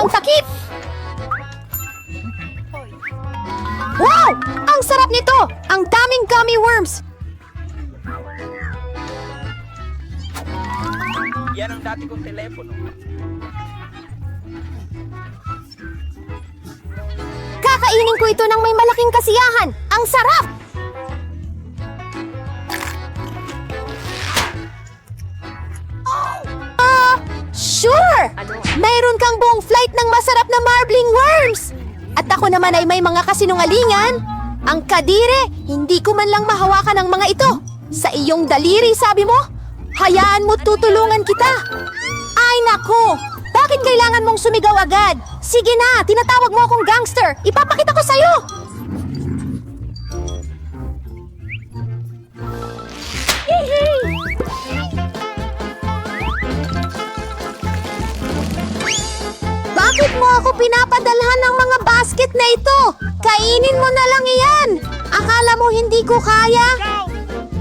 ang takip! Wow! Ang sarap nito! Ang daming gummy worms! Yan ang dati kong telepono. Kakainin ko ito ng may malaking kasiyahan! Ang sarap! Sure! Mayroon kang buong flight ng masarap na marbling worms! At ako naman ay may mga kasinungalingan. Ang kadire, hindi ko man lang mahawakan ang mga ito. Sa iyong daliri, sabi mo? Hayaan mo tutulungan kita. Ay nako! Bakit kailangan mong sumigaw agad? Sige na, tinatawag mo akong gangster. Ipapakita ko sa'yo! Bakit mo ako pinapadalhan ng mga basket na ito? Kainin mo na lang iyan! Akala mo hindi ko kaya?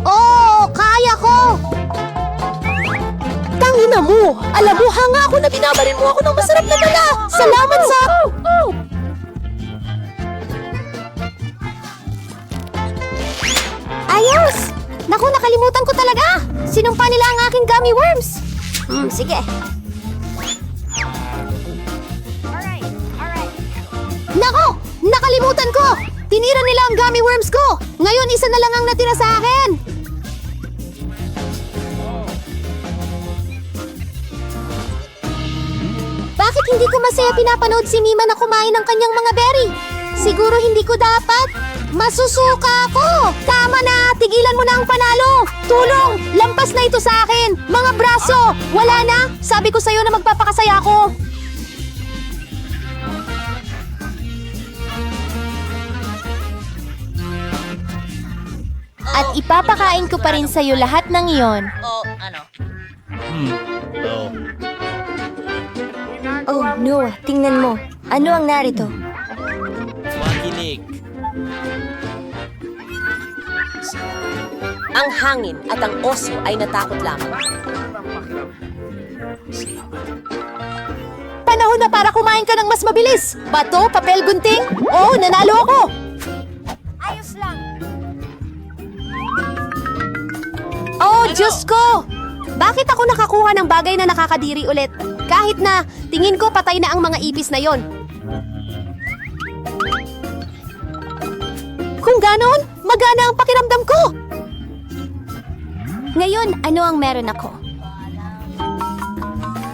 Oo, kaya ko! Tangina mo! Alam mo, hanga ako na binabarin mo ako ng masarap na bala! Salamat sa... Ayos! Naku, nakalimutan ko talaga! Sinumpa nila ang aking gummy worms! Sige. Nako! Nakalimutan ko! Tinira nila ang gummy worms ko! Ngayon, isa na lang ang natira sa akin! Bakit hindi ko masaya pinapanood si Mima na kumain ng kanyang mga berry? Siguro hindi ko dapat. Masusuka ako! Tama na! Tigilan mo na ang panalo! Tulong! Lampas na ito sa akin! Mga braso! Wala na! Sabi ko sa'yo na magpapakasaya ako! At ipapakain ko pa rin sa'yo lahat ng iyon. Oh, Noah, tingnan mo. Ano ang narito? Makinig. Ang hangin at ang oso ay natakot lamang. Panahon na para kumain ka ng mas mabilis. Bato, papel, gunting. Oh, nanalo ako. Ayos lang. Oh, Diyos ko! Bakit ako nakakuha ng bagay na nakakadiri ulit? Kahit na tingin ko patay na ang mga ipis na yon. Kung ganon, magana ang pakiramdam ko. Ngayon, ano ang meron ako?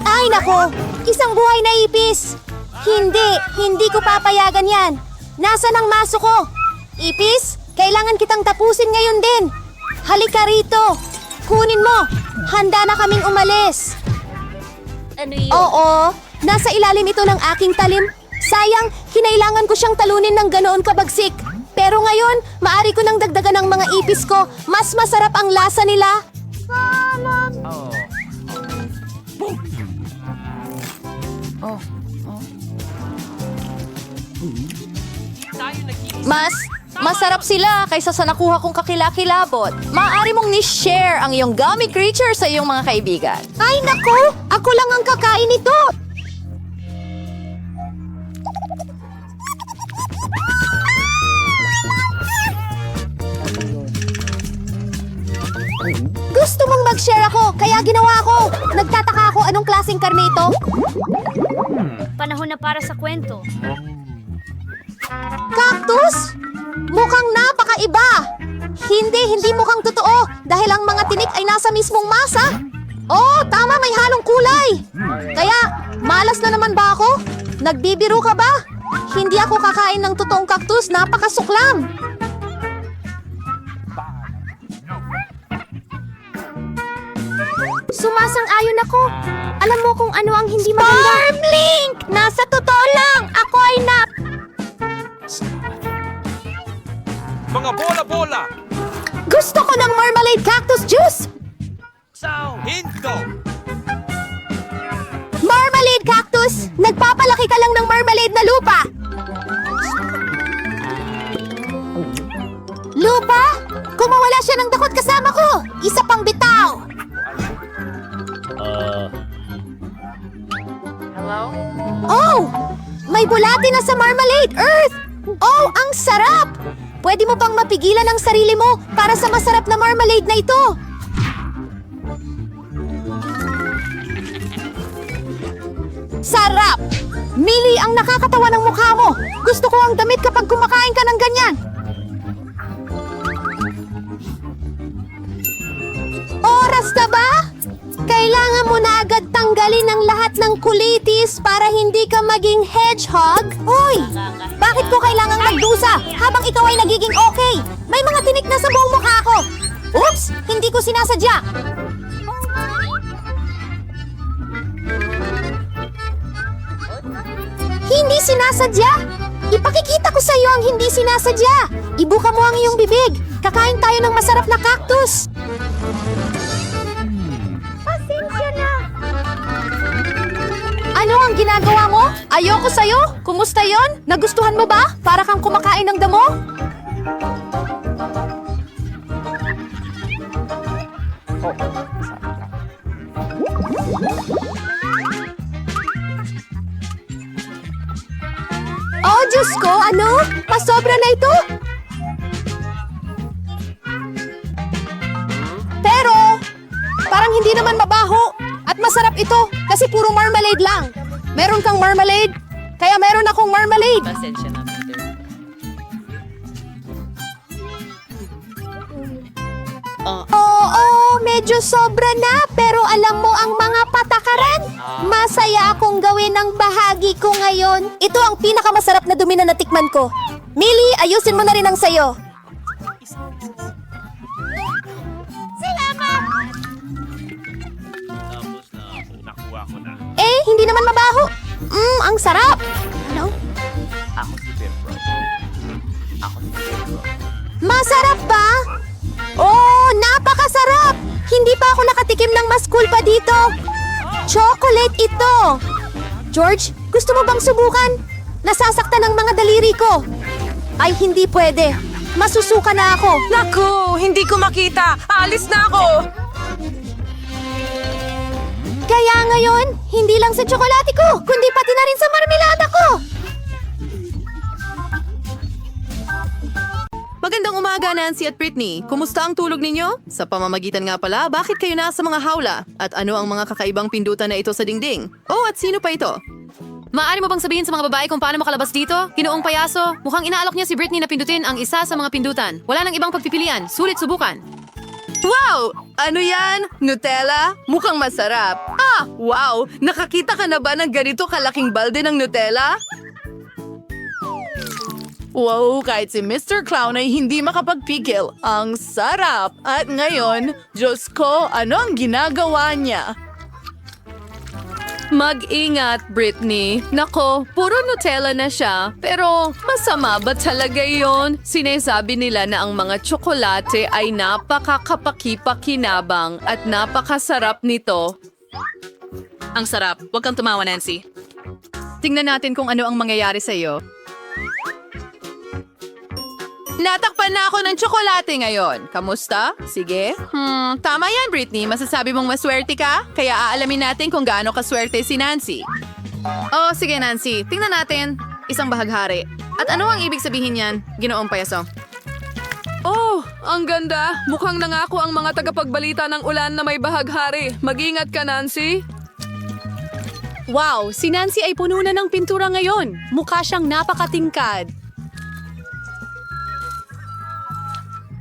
Ay nako! Isang buhay na ipis! Hindi ko papayagan yan. Nasaan ang maso ko? Ipis, kailangan kitang tapusin ngayon din. Halika rito. Kunin mo. Handa na kaming umalis. Ano yun? Oo, nasa ilalim ito ng aking talim. Sayang, kinailangan ko siyang talunin ng ganoon kabagsik. Pero ngayon, maari ko nang dagdagan ng mga ipis ko. Mas masarap ang lasa nila. Mas masarap sila kaysa sa nakuha kong kakilakilabot. Maaari mong ni-share ang iyong gummy creature sa iyong mga kaibigan. Ay nako! Ako lang ang kakain nito! Gusto mong mag-share ako, kaya ginawa ko. Nagtataka ako anong klaseng karne ito. Panahon na para sa kwento. Cactus? Mukhang napakaiba! Hindi mukhang totoo dahil ang mga tinik ay nasa mismong masa. Oh, tama, may halong kulay. Kaya, malas na naman ba ako? Nagbibiro ka ba? Hindi ako kakain ng totoong cactus, napakasuklam. Sumasang-ayon ako. Alam mo kung ano ang hindi maganda. Farmlink! Nasa totoo lang! Ako ay Mga bola-bola! Gusto ko ng marmalade cactus juice! Hinto! Marmalade cactus! Nagpapalaki ka lang ng marmalade na lupa! Lupa? Kumawala siya ng dakot kasama ko! Isa pang bitaw! Hello? Oh! may bulati na sa marmalade, Earth! Oh, ang sarap! Pwede mo bang mapigilan ang sarili mo para sa masarap na marmalade na ito? Sarap! Mili, ang nakakatawa ng mukha mo! Gusto ko ang damit kapag kumakain ka ng ganyan! Oras na ba? Kailangan mo na agad tanggalin ang lahat ng kulitis para hindi ka maging hedgehog? Hoy! Bakit ko kailangang magdusa habang ikaw ay nagiging okay? May mga tinik na sa buong mukha ko! Oops! Hindi ko sinasadya! Hindi sinasadya! Ipakikita ko sa iyo ang hindi sinasadya! Ibuka mo ang iyong bibig! Kakain tayo ng masarap na cactus! Pasensya na! Ano ang ginagawa mo? Ayoko sa'yo! Kumusta yon? Nagustuhan mo ba? Para kang kumakain ng damo? Oh, Diyos ko! Ano? Pasobra na ito? Pero, parang hindi naman mabaho. At masarap ito kasi puro marmalade lang. Meron kang marmalade? Kaya meron akong marmalade. Pasensya na, Peter. Oo, medyo sobra na. Pero alam mo ang mga patakaran? Masaya akong gawin ang bahagi ko ngayon. Ito ang pinakamasarap na dumi na natikman ko. Millie, ayusin mo na rin ang sayo. Tapos na nakuha ko na. Eh, hindi naman mabaho. Ang sarap. Ano? Ako si Pepro. Masarap ba? Oh, napakasarap! Hindi pa ako nakatikim ng mas cool pa dito. Chocolate ito. George, gusto mo bang subukan? Nasasaktan ang mga daliri ko. Ay, hindi pwede. Masusuka na ako. Naku, hindi ko makita. Alis na ako. Kaya ngayon, hindi lang sa tsokolate ko, kundi pati na rin sa marmelada ko. Magandang umaga, Nancy at Britney. Kumusta ang tulog ninyo? Sa pamamagitan nga pala, bakit kayo nasa mga hawla? At ano ang mga kakaibang pindutan na ito sa dingding? Oh, at sino pa ito? Maaari mo bang sabihin sa mga babae kung paano makalabas dito? Ginoong payaso, mukhang inaalok niya si Britney na pindutin ang isa sa mga pindutan. Wala nang ibang pagpipilian, sulit subukan. Wow! Ano yan? Nutella? Mukhang masarap. Ah, wow! Nakakita ka na ba ng ganito kalaking balde ng Nutella? Wow, kahit si Mr. Clown ay hindi makapagpigil. Ang sarap! At ngayon, Diyos ko, ano ang ginagawa niya? Mag-ingat, Britney. Nako, puro Nutella na siya. Pero masama ba talaga yon? Sinasabi nila na ang mga tsokolate ay napakakapakipakinabang at napakasarap nito. Ang sarap. Huwag kang tumawa, Nancy. Tingnan natin kung ano ang mangyayari sa iyo. Natakpan na ako ng tsokolate ngayon. Kamusta? Sige. Tama yan, Britney. Masasabi mong maswerte ka? Kaya aalamin natin kung gaano kaswerte si Nancy. Oh, sige, Nancy. Tingnan natin. Isang bahaghari. At ano ang ibig sabihin yan? Ginoong payaso. Oh, ang ganda. Mukhang nangako ang mga tagapagbalita ng ulan na may bahaghari. Mag-ingat ka, Nancy. Wow, si Nancy ay puno na ng pintura ngayon. Mukha siyang napakatingkad.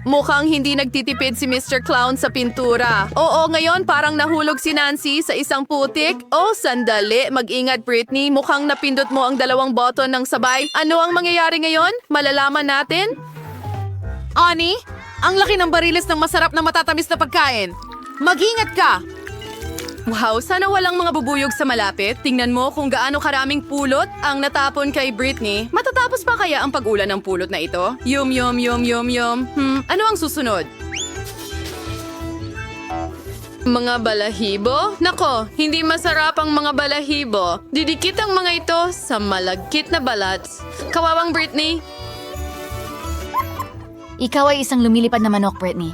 Mukhang hindi nagtitipid si Mr. Clown sa pintura. Oo, ngayon parang nahulog si Nancy sa isang putik. Oh, sandali. Mag-ingat, Britney. Mukhang napindot mo ang dalawang button ng sabay. Ano ang mangyayari ngayon? Malalaman natin? Ani, ang laki ng bariles ng masarap na matatamis na pagkain. Mag-ingat ka! Wow, sana walang mga bubuyog sa malapit. Tingnan mo kung gaano karaming pulot ang natapon kay Britney. Matatapos pa kaya ang pag-ulan ng pulot na ito? Yum. Ano ang susunod? Mga balahibo? Nako, hindi masarap ang mga balahibo. Didikit ang mga ito sa malagkit na balat. Kawawang Britney. Ikaw ay isang lumilipad na manok, Britney.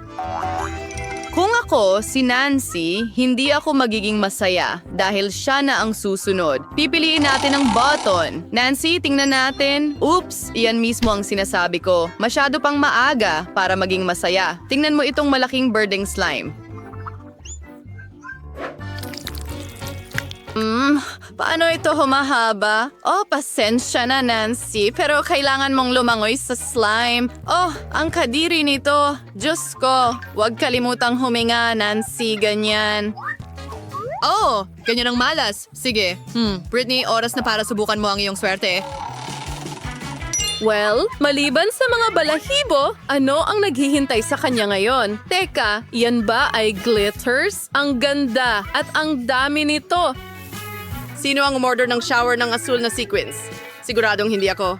Kung ako, si Nancy, hindi ako magiging masaya dahil siya na ang susunod. Pipiliin natin ang button. Nancy, tingnan natin. Oops, iyan mismo ang sinasabi ko. Masyado pang maaga para maging masaya. Tingnan mo itong malaking birding slime. Paano ito humahaba? Oh, pasensya na, Nancy, pero kailangan mong lumangoy sa slime. Oh, ang kadiri nito. Diyos ko, huwag kalimutang huminga, Nancy, ganyan. Oh, ganyan ang malas. Sige. Britney, oras na para subukan mo ang iyong swerte. Well, maliban sa mga balahibo, ano ang naghihintay sa kanya ngayon? Teka, yan ba ay glitters? Ang ganda at ang dami nito. Sino ang umorder ng shower ng asul na sequins? Siguradong hindi ako.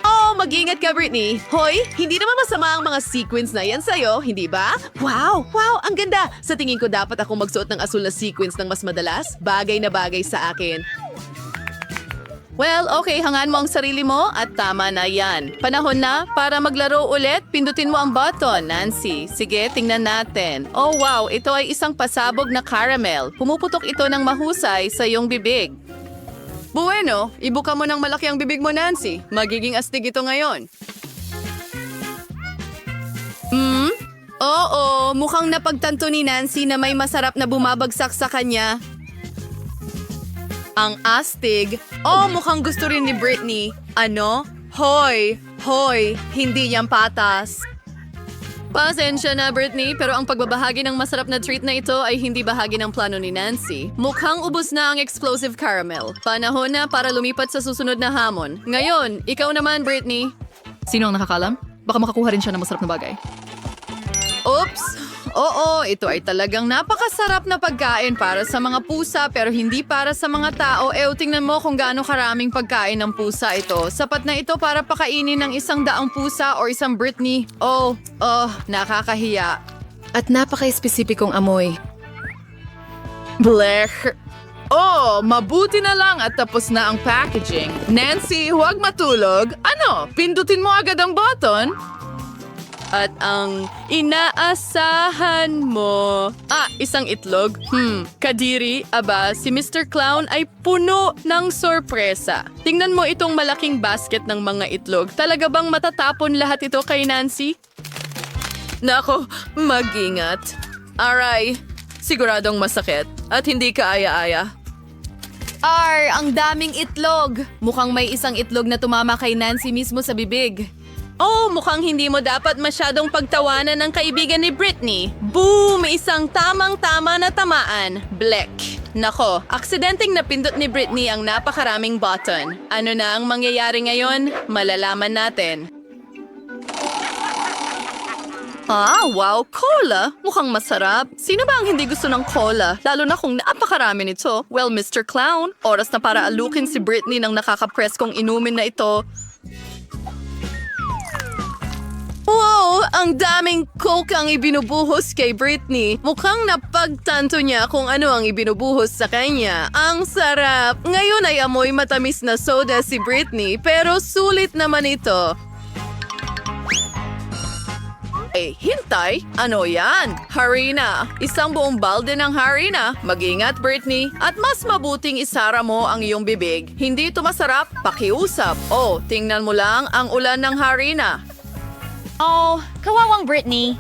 Oh, mag-ingat ka, Britney. Hoy, hindi naman masama ang mga sequins na yan sa'yo, hindi ba? Wow, ang ganda. Sa tingin ko dapat ako magsuot ng asul na sequins ng mas madalas. Bagay na bagay sa akin. Well, okay, hangaan mo ang sarili mo at tama na yan. Panahon na para maglaro ulit. Pindutin mo ang button, Nancy. Sige, tingnan natin. Oh wow, ito ay isang pasabog na caramel. Pumuputok ito ng mahusay sa iyong bibig. Bueno, ibuka mo ng malaki ang bibig mo, Nancy. Magiging astig ito ngayon. Oo, mukhang napagtanto ni Nancy na may masarap na bumabagsak sa kanya. Ang astig. Oh, mukhang gusto rin ni Britney. Ano? Hoy, hindi yan patas. Pasensya na, Britney, pero ang pagbabahagi ng masarap na treat na ito ay hindi bahagi ng plano ni Nancy. Mukhang ubos na ang explosive caramel. Panahon na para lumipat sa susunod na hamon. Ngayon, ikaw naman, Britney. Sino ang nakakalam? Baka makakuha rin siya ng masarap na bagay. Oops! Oo, ito ay talagang napakasarap na pagkain para sa mga pusa pero hindi para sa mga tao. Tingnan mo kung gaano karaming pagkain ng pusa ito. Sapat na ito para pakainin ng 100 pusa o isang Britney. Oh, nakakahiya. At napaka-espesipikong amoy. Blech! Oh, mabuti na lang at tapos na ang packaging. Nancy, huwag matulog. Ano? Pindutin mo agad ang button? At ang inaasahan mo. Isang itlog? Kadiri, si Mr. Clown ay puno ng sorpresa. Tingnan mo itong malaking basket ng mga itlog. Talaga bang matatapon lahat ito kay Nancy? Nako, mag-ingat. Aray, siguradong masakit at hindi kaaya-aya. Ang daming itlog. Mukhang may isang itlog na tumama kay Nancy mismo sa bibig. Oh, mukhang hindi mo dapat masyadong pagtawanan ng kaibigan ni Britney. Boom! Isang tamang-tama na tamaan. Black. Nako, aksidenteng napindot ni Britney ang napakaraming button. Ano na ang mangyayari ngayon? Malalaman natin. Wow, cola. Mukhang masarap. Sino ba ang hindi gusto ng cola? Lalo na kung napakarami nito. Well, Mr. Clown, oras na para alukin si Britney ng nakakapress kong inumin na ito. Wow! Ang daming coke ang ibinubuhos kay Britney. Mukhang napagtanto niya kung ano ang ibinubuhos sa kanya. Ang sarap! Ngayon ay amoy matamis na soda si Britney, pero sulit naman ito. Hintay? Ano yan? Harina. Isang buong balde ng harina. Mag-ingat, Britney. At mas mabuting isara mo ang iyong bibig. Hindi ito masarap? Pakiusap. Oh, tingnan mo lang ang ulan ng harina. Oh, kawawang Britney.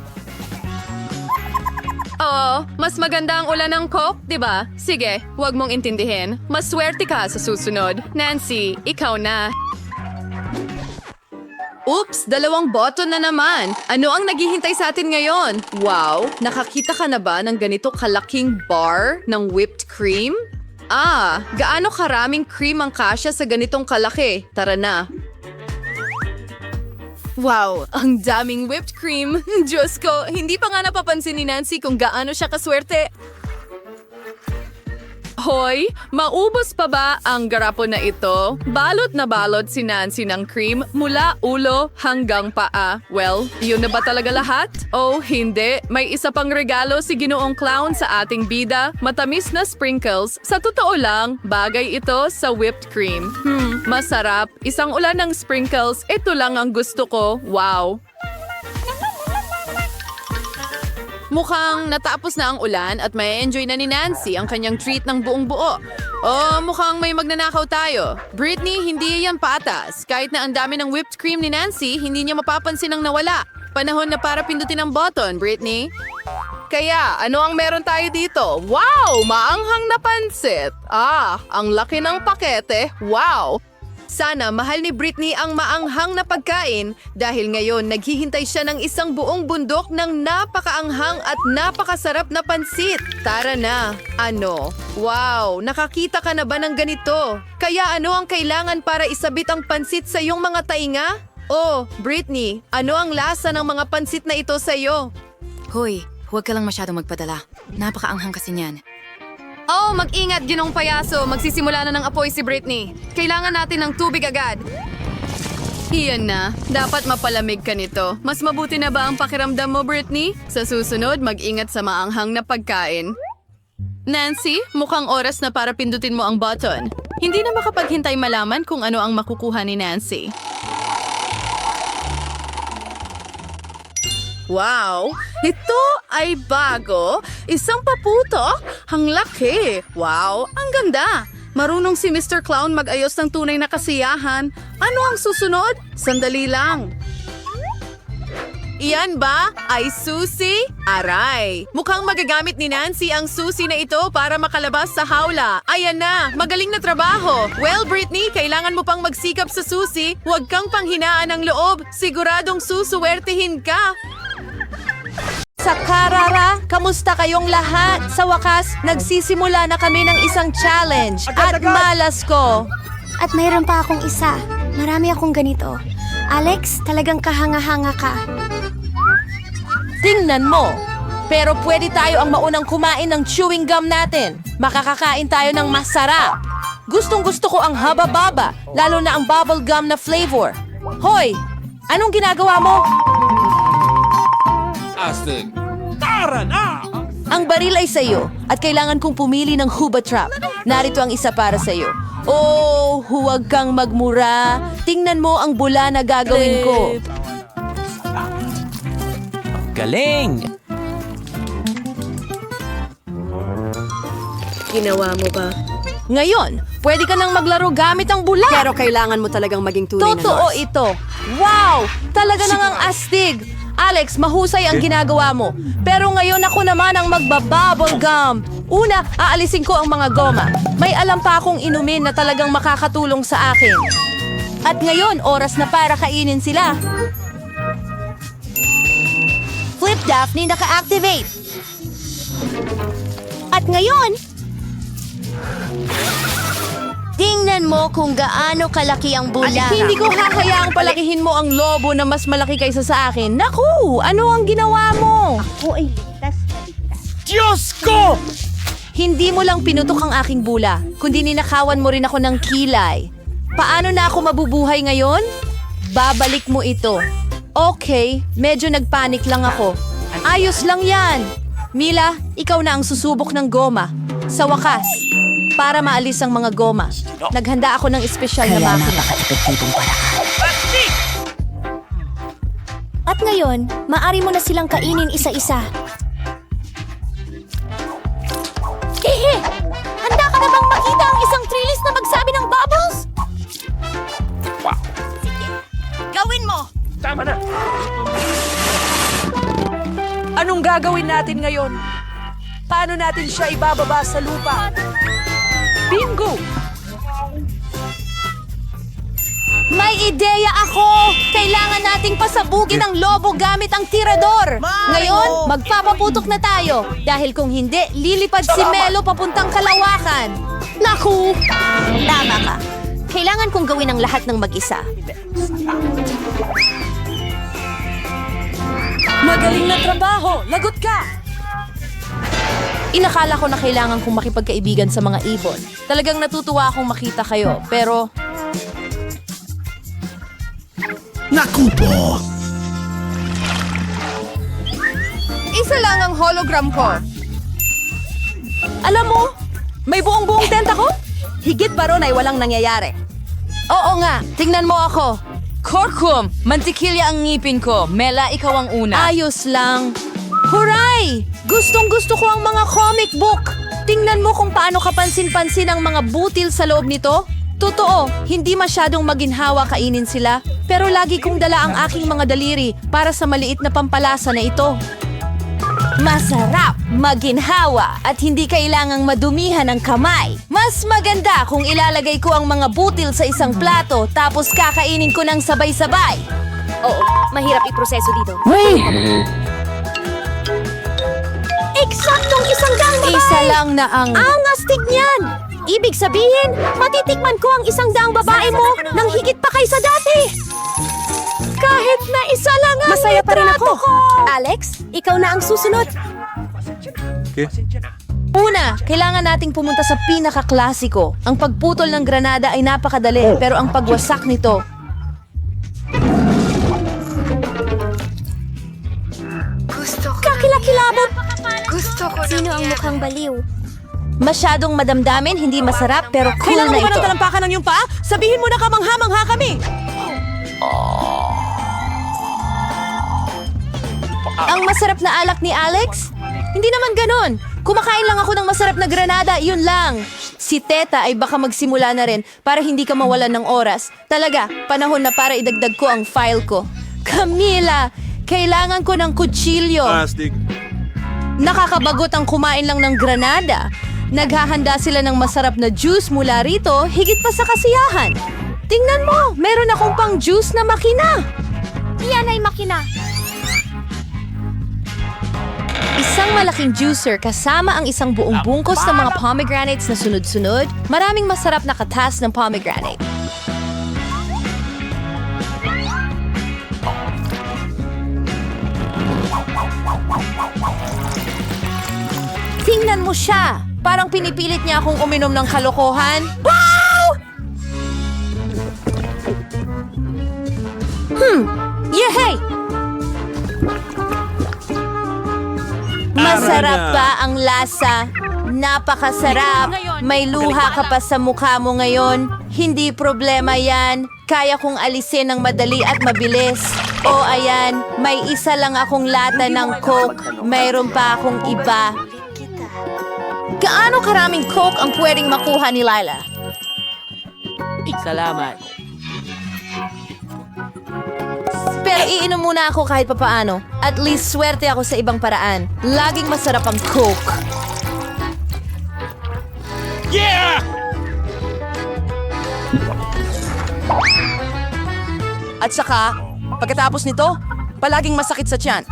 Oo, mas maganda ang ulan ng Coke, di ba? Sige, huwag mong intindihin. Maswerte ka sa susunod. Nancy, ikaw na. Oops, 2 button na naman. Ano ang naghihintay sa atin ngayon? Wow, nakakita ka na ba ng ganito kalaking bar ng whipped cream? Gaano karaming cream ang kasya sa ganitong kalaki? Tara na. Wow, ang daming whipped cream. Diyos ko, hindi pa nga napapansin ni Nancy kung gaano siya kaswerte. Hoy, maubos pa ba ang garapo na ito? Balot na balot si Nancy ng cream mula ulo hanggang paa. Well, yun na ba talaga lahat? Oh, hindi. May isa pang regalo si Ginoong Clown sa ating bida. Matamis na sprinkles. Sa totoo lang, bagay ito sa whipped cream. Masarap. Isang ulan ng sprinkles. Ito lang ang gusto ko. Wow. Mukhang natapos na ang ulan at may enjoy na ni Nancy ang kanyang treat ng buong buo. Oh, mukhang may magnanakaw tayo. Britney, hindi yan patas. Kahit na ang dami ng whipped cream ni Nancy, hindi niya mapapansin ang nawala. Panahon na para pindutin ang button, Britney. Kaya, ano ang meron tayo dito? Wow! Maanghang na pansit! Ang laki ng pakete. Wow! Sana mahal ni Britney ang maanghang na pagkain dahil ngayon naghihintay siya ng isang buong bundok ng napakaanghang at napakasarap na pansit. Tara na. Ano? Wow! Nakakita ka na ba ng ganito? Kaya ano ang kailangan para isabit ang pansit sa iyong mga tainga? Oh, Britney, ano ang lasa ng mga pansit na ito sa iyo? Hoy, huwag ka lang masyadong magpadala. Napakaanghang kasi niyan. Oh, mag-ingat, ginong payaso. Magsisimula na ng apoy si Britney. Kailangan natin ng tubig agad. Iyan na. Dapat mapalamig ka nito. Mas mabuti na ba ang pakiramdam mo, Britney? Sa susunod, mag-ingat sa maanghang na pagkain. Nancy, mukhang oras na para pindutin mo ang button. Hindi na makapaghintay malaman kung ano ang makukuha ni Nancy. Wow! Ito ay bago. Isang paputok. Ang laki. Wow! Ang ganda. Marunong si Mr. Clown mag-ayos ng tunay na kasiyahan. Ano ang susunod? Sandali lang. Iyan ba ay susi? Aray! Mukhang magagamit ni Nancy ang susi na ito para makalabas sa hawla. Ayan na! Magaling na trabaho! Well, Britney, kailangan mo pang magsikap sa susi. Huwag kang panghinaan ng loob. Siguradong susuwertihin ka. Sa Karara, kamusta kayong lahat? Sa wakas, nagsisimula na kami ng isang challenge. At malas ko. At mayroon pa akong isa. Marami akong ganito. Alex, talagang kahanga-hanga ka. Tingnan mo. Pero pwede tayo ang maunang kumain ng chewing gum natin. Makakakain tayo ng masarap. Gustong-gusto ko ang haba-baba, lalo na ang bubble gum na flavor. Hoy! Anong ginagawa mo? Astig. Tara na! Ang baril ay sa'yo at kailangan kong pumili ng Huba Trap. Narito ang isa para sa'yo. Oh, huwag kang magmura. Tingnan mo ang bula na gagawin ko. Galing! Ginawa mo ba? Ngayon, pwede ka nang maglaro gamit ang bula. Pero kailangan mo talagang maging tunay na Totoo nurse. ito. Wow! Talaga nang ang astig. Alex, mahusay ang ginagawa mo. Pero ngayon ako naman ang magbabubble gum. Una, aalisin ko ang mga goma. May alam pa akong inumin na talagang makakatulong sa akin. At ngayon, oras na para kainin sila. Flip Daphne naka-activate. At ngayon, tingnan mo kung gaano kalaki ang bula. Hindi ko hahayaang palakihin mo ang lobo na mas malaki kaysa sa akin. Naku! Ano ang ginawa mo? Diyos ko! Hindi mo lang pinutok ang aking bula, kundi ninakawan mo rin ako ng kilay. Paano na ako mabubuhay ngayon? Babalik mo ito. Okay, medyo nagpanik lang ako. Ayos lang yan. Mila, ikaw na ang susubok ng goma. Sa wakas, para maalis ang mga goma, naghanda ako ng espesyal na makina. At ngayon, maari mo na silang kainin isa-isa. Hehe! Handa ka na bang makita ang isang trillis na magsabi ng bubbles? Wow! Gawin mo! Tama na! Anong gagawin natin ngayon? Paano natin siya ibababa sa lupa? Bingo! May ideya ako! Kailangan nating pasabugin ang lobo gamit ang tirador! Ngayon, magpapaputok na tayo. Dahil kung hindi, lilipad si Melo papuntang Kalawakan. Naku! Tama ka. Kailangan kong gawin ang lahat ng mag-isa. Magaling na trabaho! Lagot ka! Inakala ko na kailangan kong makipagkaibigan sa mga ibon. Talagang natutuwa akong makita kayo, pero... Naku po! Isa lang ang hologram ko. Alam mo, may buong-buong tent ako? Higit pa ron ay walang nangyayari. Oo nga, tingnan mo ako. Korkum! Mantikilya ang ngipin ko. Mela, ikaw ang una. Ayos lang. Huray! Gustong-gusto ko ang mga comic book. Tingnan mo kung paano kapansin-pansin ang mga butil sa loob nito. Totoo, hindi masyadong maginhawa kainin sila. Pero lagi kong dala ang aking mga daliri para sa maliit na pampalasa na ito. Masarap, maginhawa, at hindi kailangang madumihan ang kamay. Mas maganda kung ilalagay ko ang mga butil sa isang plato tapos kakainin ko ng sabay-sabay. Oo, mahirap iproseso dito. Eksaktong isang daang babae! Isa lang na ang... Ang astig niyan! Ibig sabihin, matitikman ko ang isang daang babae mo nang higit pa kaysa dati! Kahit na isa lang ang Masaya pa rin ako. litrato ko! Alex, ikaw na ang susunod. Una, kailangan nating pumunta sa pinaka-klasiko. Ang pagputol ng granada ay napakadali, pero ang pagwasak nito... Kakilakilabot! Sino ang mukhang baliw? Masyadong madamdamin, hindi masarap, pero cool Kailangan na mo ba ito. ng talampakan ng iyong paa? Sabihin mo na kamangha-mangha kami! Ang masarap na alak ni Alex? Hindi naman ganun. Kumakain lang ako ng masarap na granada, yun lang. Si Teta ay baka magsimula na rin para hindi ka mawalan ng oras. Talaga, panahon na para idagdag ko ang file ko. Camila, kailangan ko ng kutsilyo. Nakakabagot ang kumain lang ng granada. Naghahanda sila ng masarap na juice mula rito, higit pa sa kasiyahan. Tingnan mo, meron akong pang juice na makina. Yan ay makina. Isang malaking juicer kasama ang isang buong bungkos ng mga pomegranates na sunod-sunod. Maraming masarap na katas ng pomegranate. Tingnan mo siya! Parang pinipilit niya akong uminom ng kalokohan. Wow! Yehey! Masarap ba ang lasa? Napakasarap. May luha ka pa sa mukha mo ngayon. Hindi problema yan. Kaya kong alisin ng madali at mabilis. O ayan, may isa lang akong lata ng Coke. Mayroon pa akong iba. Gaano karaming Coke ang pwedeng makuha ni Lila? Salamat. Pero iinom muna ako kahit papaano. At least swerte ako sa ibang paraan. Laging masarap ang Coke. Yeah! At saka, pagkatapos nito, palaging masakit sa tiyan.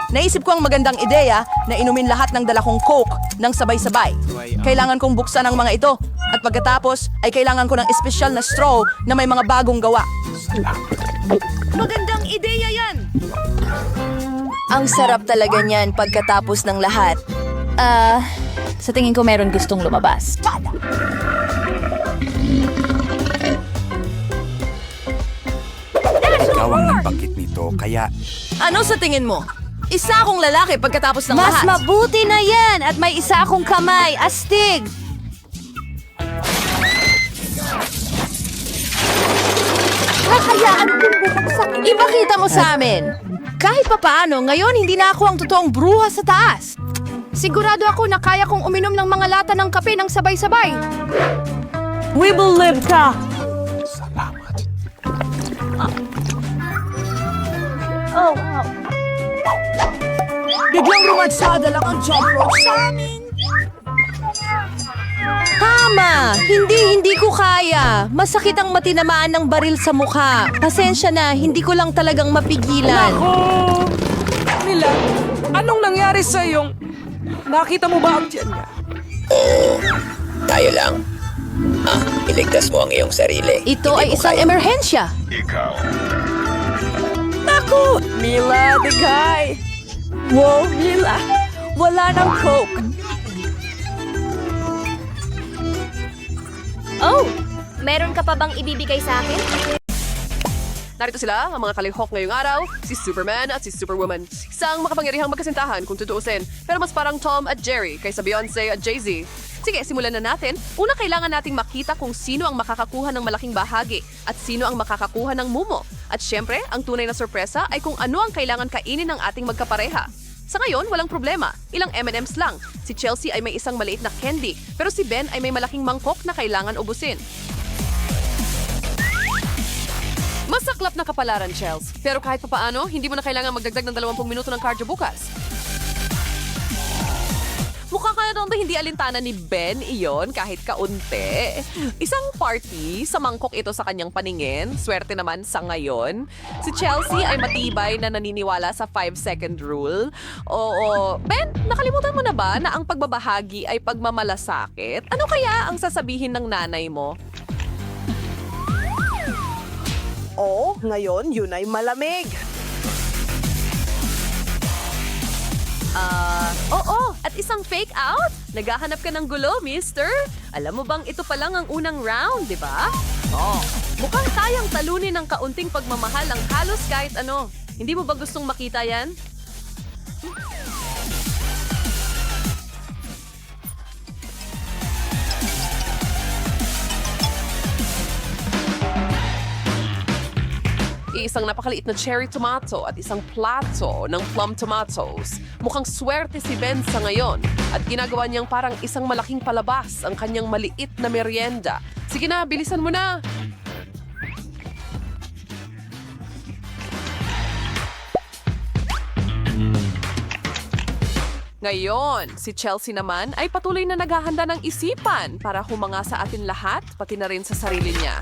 Naisip ko ang magandang ideya na inumin lahat ng dala kong Coke ng sabay-sabay. Kailangan kong buksan ang mga ito. At pagkatapos, ay kailangan ko ng espesyal na straw na may mga bagong gawa. Magandang ideya yan! Ang sarap talaga niyan pagkatapos ng lahat. Sa tingin ko meron gustong lumabas. Ikaw ang nagbanggit nito, kaya Ano sa tingin mo? Isa akong lalaki pagkatapos ng Mas lahat. mabuti na yan at may isa akong kamay. Astig! Kakayaan kong bumagsak. Ipakita mo sa amin. Kahit papaano, ngayon hindi na ako ang totoong bruha sa taas. Sigurado ako na kaya kong uminom ng mga lata ng kape ng sabay-sabay. We will live ka! salamat. Biglang rumagsada lang ang job road sa amin. Tama! Hindi ko kaya. Masakit ang matinamaan ng baril sa mukha. Pasensya na, hindi ko lang talagang mapigilan. Oh, Mila, anong nangyari sa iyong... Nakita mo ba ang tiyan niya? Tayo lang. Iligtas mo ang iyong sarili. Ito Hindi ay mo isang kaya. emerhensya. Naku! Mila, the guy! Wow, Mila! Wala ng Coke! Oh, meron ka pa bang ibibigay sa akin? Narito sila, ang mga kalihok ngayong araw, si Superman at si Superwoman. Isang makapangyarihang magkasintahan kung tutuusin, pero mas parang Tom at Jerry kaysa Beyonce at Jay-Z. Sige, simulan na natin. Una, kailangan nating makita kung sino ang makakakuha ng malaking bahagi at sino ang makakakuha ng mumo. At syempre, ang tunay na sorpresa ay kung ano ang kailangan kainin ng ating magkapareha. Sa ngayon, walang problema. Ilang M&Ms lang. Si Chelsea ay may isang maliit na candy, pero si Ben ay may malaking mangkok na kailangan ubusin. Masaklap na kapalaran, Chels. Pero kahit papaano, hindi mo na kailangan magdagdag ng 20 minuto ng cardio bukas. Mukha ka na ba hindi alintana ni Ben iyon kahit kaunti? Isang party sa mangkok ito sa kanyang paningin. Swerte naman sa ngayon. Si Chelsea ay matibay na naniniwala sa 5-second rule. Oo, Ben, nakalimutan mo na ba na ang pagbabahagi ay pagmamalasakit? Ano kaya ang sasabihin ng nanay mo? Oh, ngayon yun ay malamig. Oo, at isang fake out? Naghahanap ka ng gulo, mister? Alam mo bang ito pa lang ang unang round, di ba? Oh, mukhang kayang talunin ng kaunting pagmamahal ang halos kahit ano. Hindi mo ba gustong makita yan? Isang napakaliit na cherry tomato at isang plato ng plum tomatoes. Mukhang swerte si Ben sa ngayon at ginagawa niyang parang isang malaking palabas ang kanyang maliit na merienda. Sige na, bilisan mo na! Ngayon, si Chelsea naman ay patuloy na naghahanda ng isipan para humanga sa atin lahat, pati na rin sa sarili niya.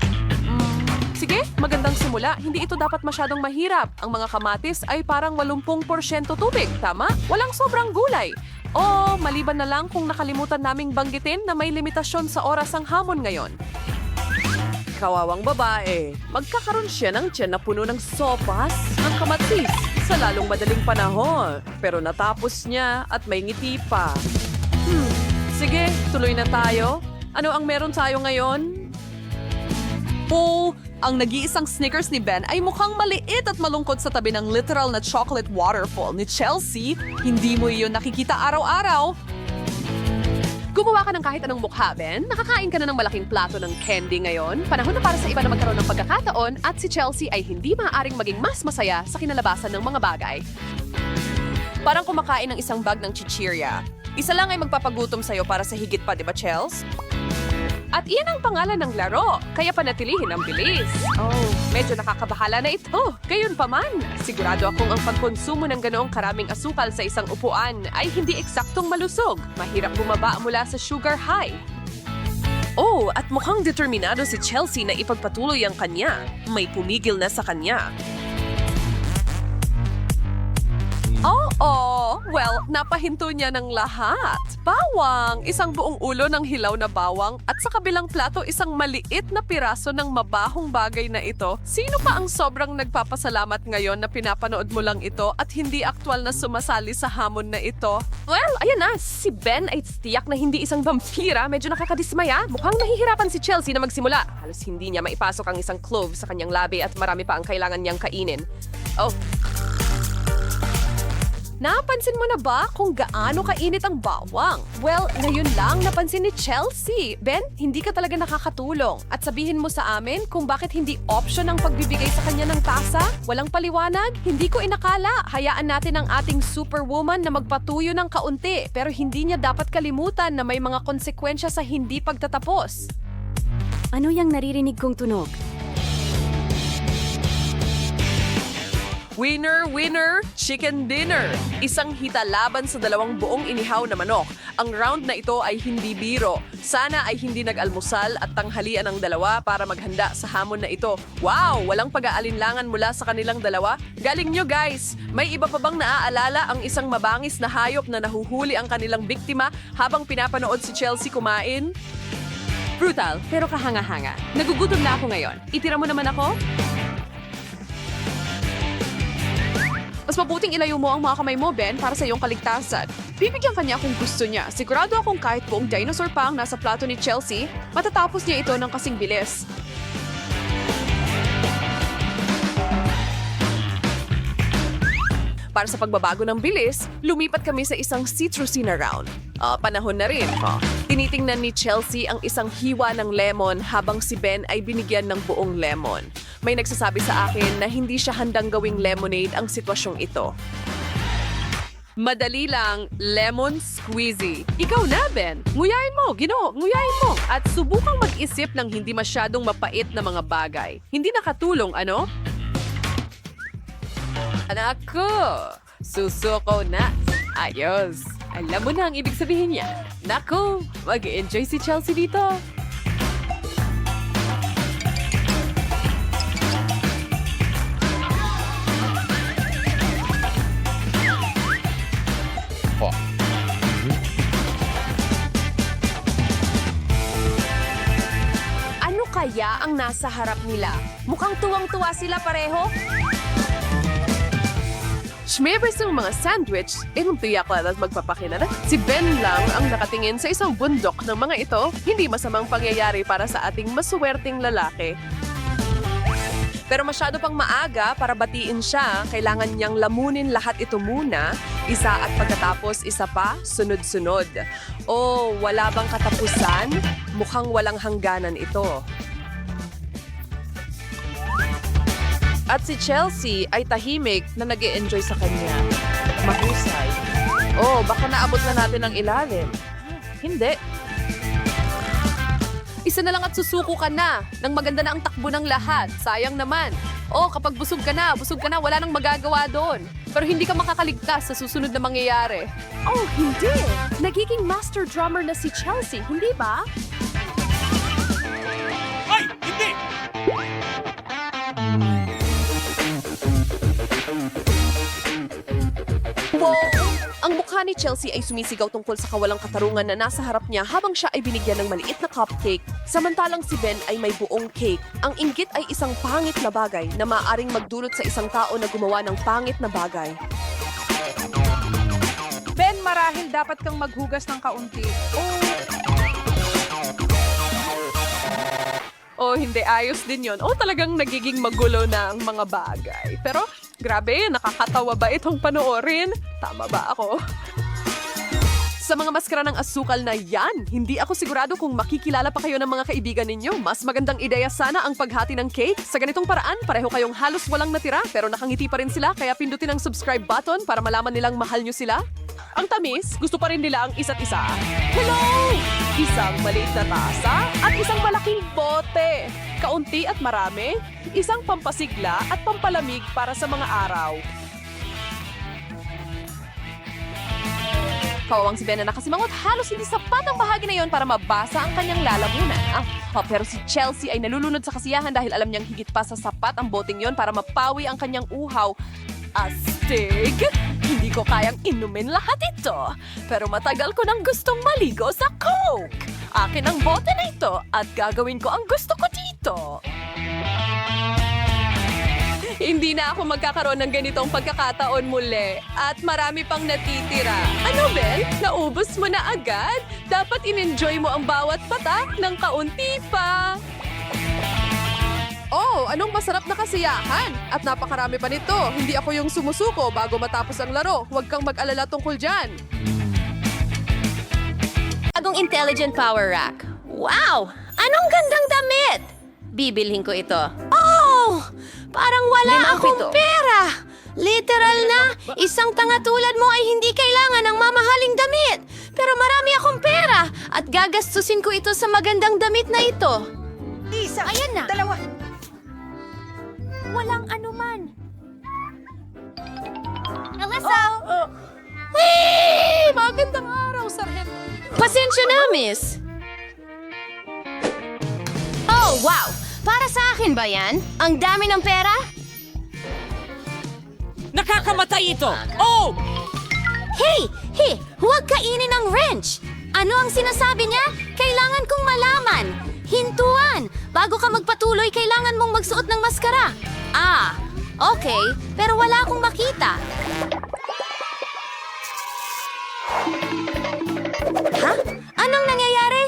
Sige, magandang simula. Hindi ito dapat masyadong mahirap. Ang mga kamatis ay parang 80% tubig, tama? Walang sobrang gulay. O, maliban na lang kung nakalimutan naming banggitin na may limitasyon sa oras ang hamon ngayon. Kawawang babae. Magkakaroon siya ng tiyan na puno ng sopas ng kamatis sa lalong madaling panahon. Pero natapos niya at may ngiti pa. Sige, tuloy na tayo. Ano ang meron tayo ngayon? Oh, ang nag-iisang Snickers ni Ben ay mukhang maliit at malungkot sa tabi ng literal na chocolate waterfall ni Chelsea. Hindi mo iyon nakikita araw-araw. Gumawa ka ng kahit anong mukha, Ben. Nakakain ka na ng malaking plato ng candy ngayon. Panahon na para sa iba na magkaroon ng pagkakataon at si Chelsea ay hindi maaaring maging mas masaya sa kinalabasan ng mga bagay. Parang kumakain ng isang bag ng chichirya. Isa lang ay magpapagutom sa'yo para sa higit pa, di ba, Chels? At iyan ang pangalan ng laro, kaya panatilihin ang bilis. Oh, medyo nakakabahala na ito. Gayon pa man, sigurado akong ang pagkonsumo ng ganoong karaming asukal sa isang upuan ay hindi eksaktong malusog. Mahirap bumaba mula sa sugar high. Oh, at mukhang determinado si Chelsea na ipagpatuloy ang kanya. May pumigil na sa kanya. Oh, well, napahinto niya ng lahat. Bawang, isang buong ulo ng hilaw na bawang at sa kabilang plato isang maliit na piraso ng mabahong bagay na ito. Sino pa ang sobrang nagpapasalamat ngayon na pinapanood mo lang ito at hindi aktwal na sumasali sa hamon na ito? Well, ayan na, si Ben ay tiyak na hindi isang vampira. Medyo nakakadismaya. Mukhang nahihirapan si Chelsea na magsimula. Halos hindi niya maipasok ang isang clove sa kanyang labi at marami pa ang kailangan niyang kainin. Oh, napansin mo na ba kung gaano kainit ang bawang? Well, ngayon lang napansin ni Chelsea. Ben, hindi ka talaga nakakatulong. At sabihin mo sa amin kung bakit hindi option ang pagbibigay sa kanya ng tasa? Walang paliwanag? Hindi ko inakala. Hayaan natin ang ating superwoman na magpatuyo ng kaunti. Pero hindi niya dapat kalimutan na may mga konsekwensya sa hindi pagtatapos. Ano yung naririnig kong tunog? Winner, winner, chicken dinner. Isang hita laban sa dalawang buong inihaw na manok. Ang round na ito ay hindi biro. Sana ay hindi nag-almusal at tanghalian ang dalawa para maghanda sa hamon na ito. Wow! Walang pag-aalinlangan mula sa kanilang dalawa. Galing nyo, guys! May iba pa bang naaalala ang isang mabangis na hayop na nahuhuli ang kanilang biktima habang pinapanood si Chelsea kumain? Brutal, pero kahanga-hanga. Nagugutom na ako ngayon. Itira mo naman ako? Mas mabuting ilayo mo ang mga kamay mo, Ben, para sa iyong kaligtasan. Bibigyan kanya kung gusto niya. Sigurado akong kahit buong dinosaur pa ang nasa plato ni Chelsea, matatapos niya ito ng kasing bilis. Para sa pagbabago ng bilis, lumipat kami sa isang citrusy na round. Panahon na rin. Tinitingnan ni Chelsea ang isang hiwa ng lemon habang si Ben ay binigyan ng buong lemon. May nagsasabi sa akin na hindi siya handang gawing lemonade ang sitwasyong ito. Madali lang, lemon squeezy. Ikaw na, Ben. Nguyain mo, nguyain mo. At subukang mag-isip ng hindi masyadong mapait na mga bagay. Hindi nakatulong, ano? Anak ko, susuko na. Ayos. Alam mo na ang ibig sabihin niya. Naku, mag-enjoy si Chelsea dito. Ano kaya ang nasa harap nila? Mukhang tuwang-tuwa sila pareho. Schmebers ng mga sandwich, tiyak at magpapakinala. Si Ben lang ang nakatingin sa isang bundok ng mga ito. Hindi masamang pangyayari para sa ating masuwerteng lalaki. Pero masyado pang maaga para batiin siya. Kailangan niyang lamunin lahat ito muna. Isa at pagkatapos isa pa, sunod-sunod. Oh, wala bang katapusan? Mukhang walang hangganan ito. At si Chelsea ay tahimik na nag-e-enjoy sa kanya. Mahusay. Oh, baka naabot na natin ang ilalim. Hindi. Isa na lang at susuko ka na. Nang maganda na ang takbo ng lahat. Sayang naman. Oh, kapag busog ka na, wala nang magagawa doon. Pero hindi ka makakaligtas sa susunod na mangyayari. Oh, hindi. Nagiging master drummer na si Chelsea, hindi ba? Ay! Hindi! Wow! Ang mukha ni Chelsea ay sumisigaw tungkol sa kawalang katarungan na nasa harap niya habang siya ay binigyan ng maliit na cupcake. Samantalang si Ben ay may buong cake. Ang inggit ay isang pangit na bagay na maaaring magdulot sa isang tao na gumawa ng pangit na bagay. Ben, marahil dapat kang maghugas ng kaunti. Oh, hindi. Ayos din yon. Oh, talagang nagiging magulo na ang mga bagay. Pero, grabe, nakakatawa ba itong panoorin? Tama ba ako? Sa mga maskara ng asukal na yan, hindi ako sigurado kung makikilala pa kayo ng mga kaibigan ninyo. Mas magandang ideya sana ang paghati ng cake. Sa ganitong paraan, pareho kayong halos walang natira pero nakangiti pa rin sila kaya pindutin ang subscribe button para malaman nilang mahal nyo sila. Ang tamis, gusto pa rin nila ang isa't isa. Hello! Isang maliit na tasa at isang malaking bote. Kaunti at marami, isang pampasigla at pampalamig para sa mga araw. Kawawang si Ben na nakasimangot, halos hindi sapat ang bahagi na yon para mabasa ang kanyang lalamunan. Pero si Chelsea ay nalulunod sa kasiyahan dahil alam niyang higit pa sa sapat ang boteng yon para mapawi ang kanyang uhaw. Astig! Hindi ko kayang inumin lahat ito. Pero matagal ko nang gustong maligo sa Coke. Akin ang bote na ito at gagawin ko ang gusto ko dito. Hindi na ako magkakaroon ng ganitong pagkakataon muli. At marami pang natitira. Ano, Ben? Naubos mo na agad? Dapat in-enjoy mo ang bawat patak ng kaunti pa. Oh, anong masarap na kasiyahan? At napakarami pa nito. Hindi ako yung sumusuko bago matapos ang laro. Huwag kang mag-alala tungkol dyan. Bagong intelligent power rack. Wow! Anong gandang damit! Bibilhin ko ito. Oh! Parang wala akong pera! Literal na, isang tanga tulad mo ay hindi kailangan ng mamahaling damit. Pero marami akong pera at gagastusin ko ito sa magandang damit na ito. Isa, Ayan na. dalawa. Walang anuman. Alyssa! Whee! Magandang araw, Sargento. Pasensya na, miss. Oh, wow! Para sa akin ba yan? Ang dami ng pera? Nakakamatay ito! Oh! Hey! Hey! Huwag kainin ang wrench! Ano ang sinasabi niya? Kailangan kong malaman. Hintuan! Bago ka magpatuloy, kailangan mong magsuot ng maskara. Ah, okay. Pero wala akong makita. Ha? Anong nangyayari?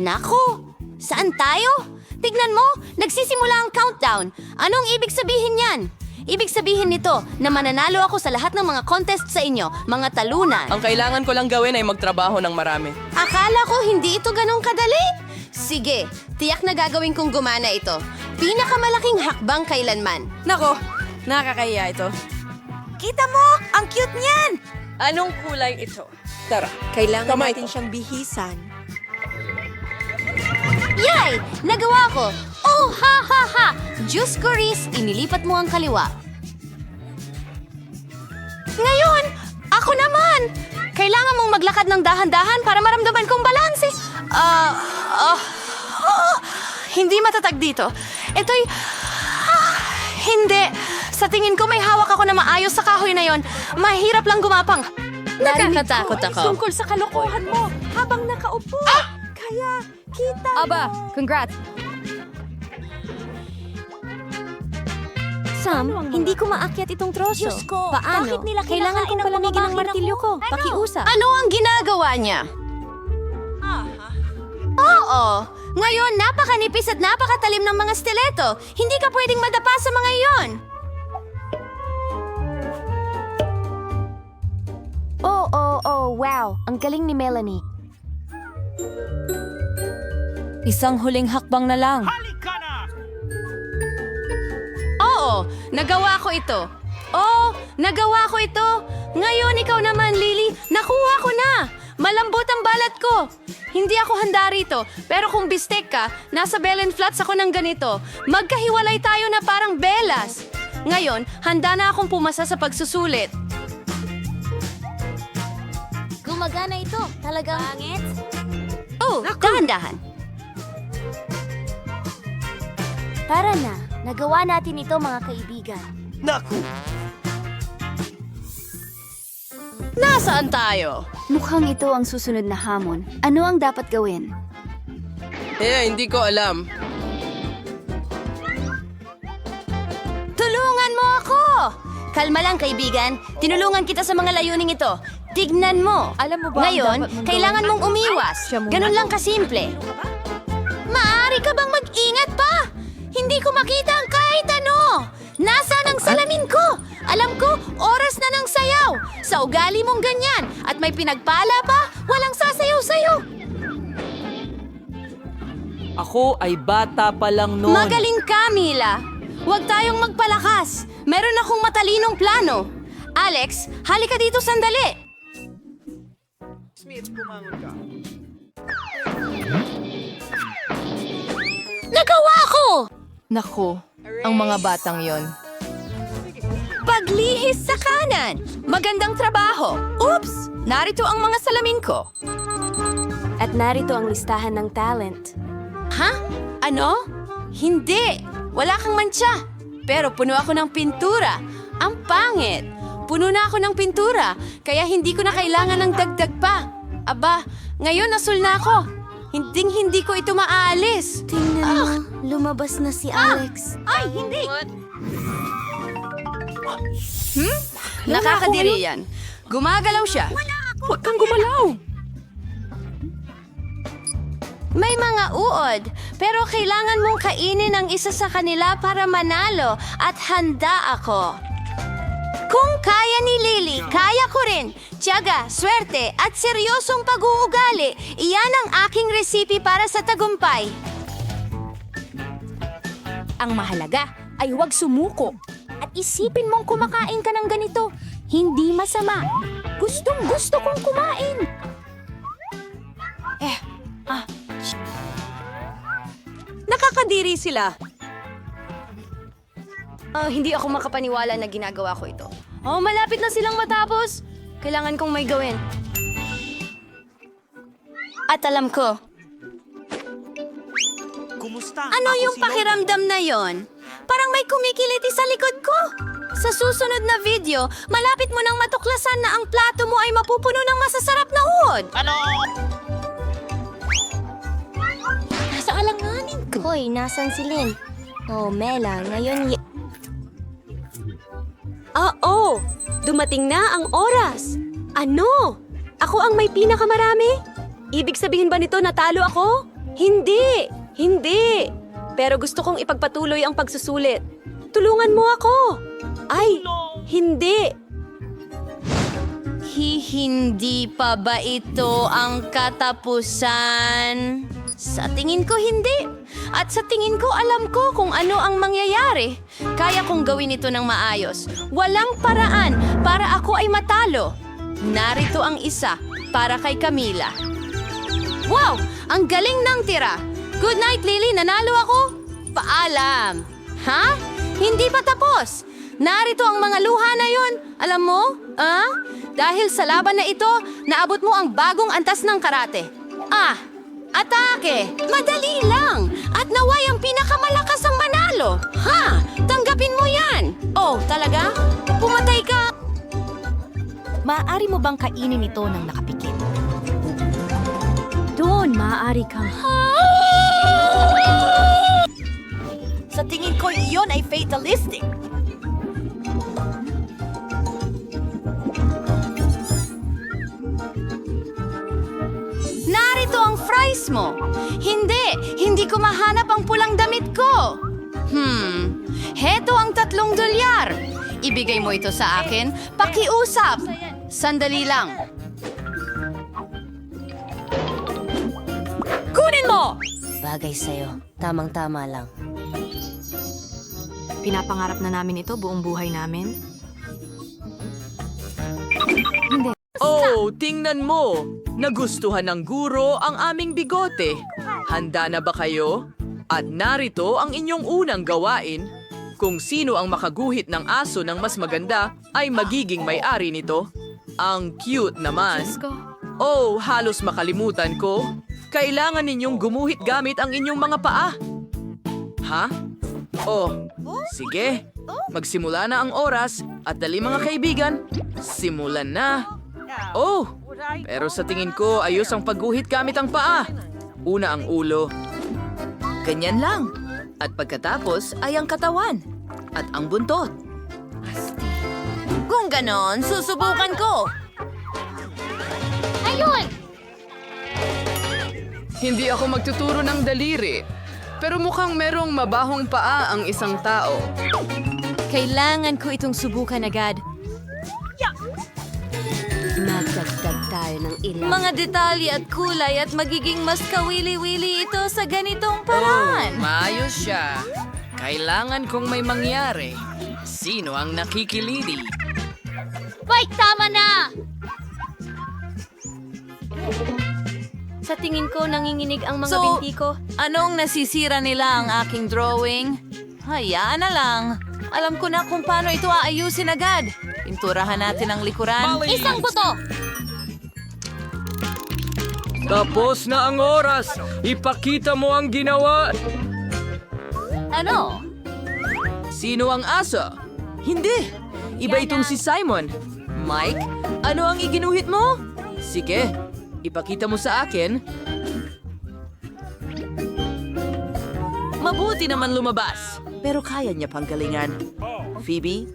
Naku! Saan tayo? Tignan mo, nagsisimula ang countdown. Anong ibig sabihin yan? Ibig sabihin nito na mananalo ako sa lahat ng mga contest sa inyo, mga talunan. Ang kailangan ko lang gawin ay magtrabaho ng marami. Akala ko hindi ito ganong kadali. Sige, tiyak na gagawin kong gumana ito. Pinakamalaking hakbang kailanman. Nako, nakakahiya ito. Kita mo, ang cute niyan! Anong kulay ito? Tara, kailangan natin siyang bihisan. Yay! Nagawa ko! Oh, ha, ha, ha! Diyos ko, Reese, inilipat mo ang kaliwa. Ngayon, ako naman! Kailangan mong maglakad ng dahan-dahan para maramdaman kong balanse. Hindi matatag dito. Ito'y... hindi. Sa tingin ko may hawak ako na maayos sa kahoy na yon. Mahirap lang gumapang. Nakakatakot ako. Tungkol sa kalokohan mo habang nakaupo. Kaya, kita Aba, congrats. Sam, hindi ko maakyat itong troso. Diyos ko, Paano? bakit nila Kailangan kinakain kong ang palamigin ang mga martilyo ko. Ano? Pakiusap. Ano ang ginagawa niya? Oo. Ngayon, napakanipis at napakatalim ng mga stiletto. Hindi ka pwedeng madapa sa mga iyon. Oh, wow. Ang galing ni Melanie. Isang huling hakbang na lang. Oo, nagawa ko ito. Oo, nagawa ko ito. Ngayon ikaw naman, Lily. Nakuha ko na. Malambot ang balat ko. Hindi ako handa rito. Pero kung bistek ka, nasa belen flats ako ng ganito. Magkahiwalay tayo na parang belas. Ngayon, handa na akong pumasa sa pagsusulit. Gumagana ito. Talagang... Pangit? Oh, dahan-dahan. Tara na. Nagawa natin ito, mga kaibigan. Nasaan tayo? Mukhang ito ang susunod na hamon. Ano ang dapat gawin? Hindi ko alam. Tulungan mo ako! Kalma lang, kaibigan. Tinulungan kita sa mga layuning ito. Tignan mo. Alam mo ba ang Ngayon, dapat mong kailangan gawin? mong umiwas. Siya muna. Ganun lang kasimple. Maaari ka bang mag-ingat pa? Hindi ko makita ang kahit ano. Nasaan ang salamin ko? Alam ko, oras na ng sayaw. Sa ugali mong ganyan. At may pinagpala pa, walang sasayaw-sayo. Ako ay bata pa lang noon. Magaling ka, Mila. Huwag tayong magpalakas. Meron akong matalinong plano. Alex, halika dito sandali. Nagawa ko! Nako, ang mga batang yon. Paglihis sa kanan. Magandang trabaho. Oops! Narito ang mga salamin ko. At narito ang listahan ng talent. Ha? Ano? Hindi. Wala kang mantsa. Pero puno ako ng pintura. Ang pangit. Puno na ako ng pintura. Kaya hindi ko na kailangan ng dagdag pa. Aba, ngayon nasul na ako. Hindi ko ito maaalis. Tingnan mo, lumabas na si Alex. Ay, hindi! Nakakadiri yan. Gumagalaw siya. Huwag kang gumalaw. May mga uod, pero kailangan mong kainin ang isa sa kanila para manalo at handa ako. Kung kaya ni Lily, kaya ko rin. Tiyaga, swerte at seryosong pag-uugali. Iyan ang aking resipi para sa tagumpay. Ang mahalaga ay huwag sumuko. At isipin mong kumakain ka ng ganito. Hindi masama. Gustong-gusto kong kumain. Nakakadiri sila. Hindi ako makapaniwala na ginagawa ko ito. Oh, malapit na silang matapos. Kailangan kong may gawin. At alam ko. Ano yung pakiramdam na yon? Parang may kumikiliti sa likod ko. Sa susunod na video, malapit mo nang matuklasan na ang plato mo ay mapupuno ng masasarap na uod. Nasa alanganin ko. Hoy, nasan si Lynn? Oh, Mela, ngayon... Oo, dumating na ang oras. Ano? Ako ang may pinakamarami? Ibig sabihin ba nito natalo ako? Hindi! Pero gusto kong ipagpatuloy ang pagsusulit. Tulungan mo ako! Ay, hindi! Hindi pa ba ito ang katapusan? Sa tingin ko hindi. At sa tingin ko alam ko kung ano ang mangyayari. Kaya kong gawin ito ng maayos. Walang paraan para ako ay matalo. Narito ang isa para kay Camila. Wow! Ang galing ng tira! Good night, Lily! Nanalo ako! Paalam! Ha? Hindi pa tapos! Narito ang mga luha na yon. Alam mo? Dahil sa laban na ito, naabot mo ang bagong antas ng karate. Atake! Madali lang! At naway ang pinakamalakas ang manalo! Ha? Tanggapin mo yan! Oh, talaga? Pumatay ka! Maaari mo bang kainin ito ng nakapikit? Doon, maaari kang... Sa tingin ko, iyon ay fatalistic. Narito ang fries mo! Hindi ko mahanap ang pulang damit ko! Heto ang $3. Ibigay mo ito sa akin, pakiusap! Sandali lang. Kunin mo! Bagay sa'yo. Tamang-tama lang. Pinapangarap na namin ito buong buhay namin. Oh, tingnan mo! Nagustuhan ng guro ang aming bigote. Handa na ba kayo? At narito ang inyong unang gawain. Kung sino ang makaguhit ng aso ng mas maganda ay magiging may-ari nito. Ang cute naman. Oh, halos makalimutan ko. Kailangan ninyong gumuhit gamit ang inyong mga paa. Ha? Oh, sige. Magsimula na ang oras at dali mga kaibigan. Simulan na. Oh, pero sa tingin ko ayos ang pagguhit gamit ang paa. Una ang ulo. Ganyan lang. At pagkatapos ay ang katawan. At ang buntot. Kung ganon, susubukan ko. Ayun! Hindi ako magtuturo ng daliri. Pero mukhang merong mabahong paa ang isang tao. Kailangan ko itong subukan agad. Magdagdag tayo ng ilang... Mga detalye at kulay at magiging mas kawili-wili ito sa ganitong paraan. Maayos siya. Kailangan kong may mangyari. Sino ang nakikilidi? Wait, tama na! Sa tingin ko, nanginginig ang mga binti ko. Anong nasisira nila ang aking drawing? Hayaan na lang. Alam ko na kung paano ito aayusin agad. Pinturahan natin ang likuran. Isang buto! Tapos na ang oras. Ipakita mo ang ginawa. Ano? Sino ang aso? Hindi. Iba itong si Simon. Mike, ano ang iginuhit mo? Sige, ipakita mo sa akin. Mabuti naman lumabas. Pero kaya niya pang galingan. Phoebe?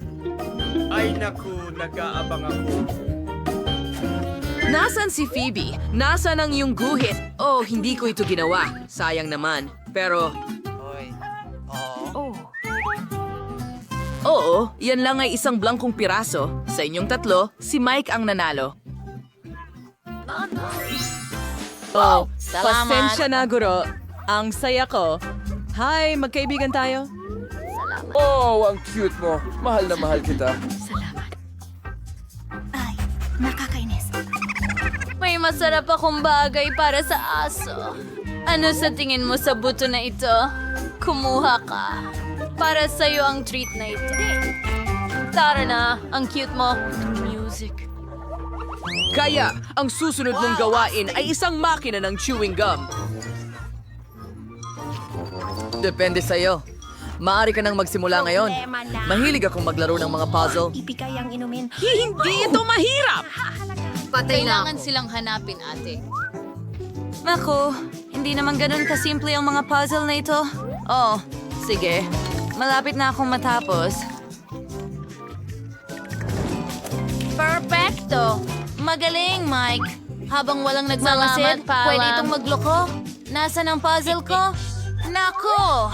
Ay naku, nag-aabang ako. Nasaan si Phoebe? Nasaan ang iyong guhit? Oh, hindi ko ito ginawa. Sayang naman. Pero... Oo, yan lang ay isang blangkong piraso. Sa inyong tatlo, si Mike ang nanalo. Oh, salamat. pasensya na, guro. Ang saya ko. Hi, magkaibigan tayo. Oh, ang cute mo. Mahal na mahal kita. Nakakainis. May masarap akong bagay para sa aso. Ano sa tingin mo sa buto na ito? Kumuha ka. Para sa'yo ang treat na ito. Tara na, ang cute mo. Music. Kaya, ang susunod mong gawain ay isang makina ng chewing gum. Depende sa'yo. Maaari ka nang magsimula ngayon. Mahilig akong maglaro ng mga puzzle. Ibigay ang inumin. Hindi ito mahirap! Patay na Kailangan silang hanapin, ate. Naku, hindi naman ganun kasimple ang mga puzzle na ito. Oh, sige. Malapit na akong matapos. Perfecto! Magaling, Mike. Habang walang nagmamasid, pwede itong magloko. Nasaan ang puzzle ko? Nako!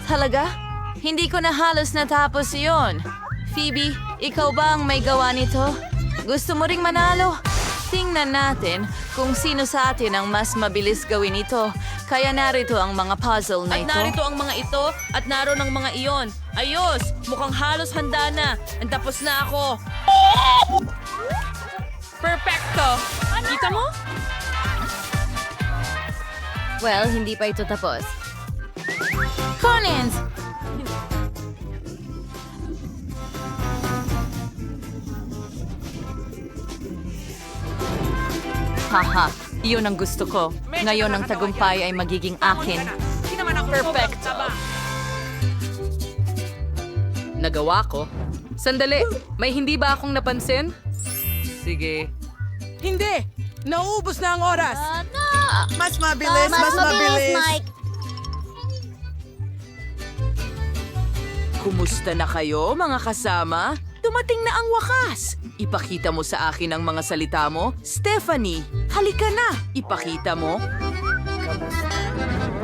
Talaga? Hindi ko na halos natapos iyon. Phoebe, ikaw ba ang may gawa nito? Gusto mo ring manalo? Tingnan natin kung sino sa atin ang mas mabilis gawin ito. Kaya narito ang mga puzzle na ito. At narito ang mga ito at naroon ang mga iyon. Ayos! Mukhang halos handa na. Tapos na ako. Perfecto! Kita mo? Well, hindi pa ito tapos. Collins! Haha, iyon ang gusto ko. Ngayon ang tagumpay ay magiging akin. Perfecto. Nagawa ko. Sandali, may hindi ba akong napansin? Sige. Hindi! Nauubos na ang oras! Mas mabilis, Mike. Kumusta na kayo, mga kasama? Dumating na ang wakas! Ipakita mo sa akin ang mga salita mo. Stephanie, halika na! Ipakita mo.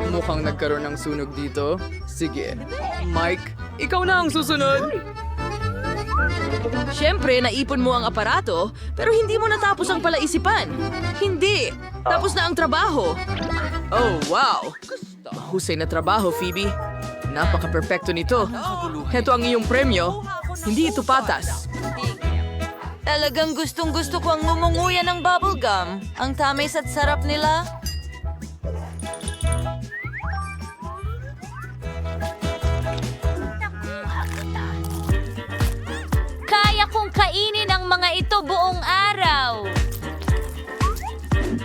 Mukhang nagkaroon ng sunog dito. Sige. Mike, ikaw na ang susunod. Siyempre, naipon mo ang aparato, pero hindi mo natapos ang palaisipan. Hindi! Tapos na ang trabaho. Oh, wow! Mahusay na trabaho, Phoebe. Napaka-perfecto nito. Heto ang iyong premyo. Hindi ito patas. Talagang gustong-gusto ko ang ngumunguya ng bubblegum. Ang tamis at sarap nila. Kaya kong kainin ang mga ito buong araw.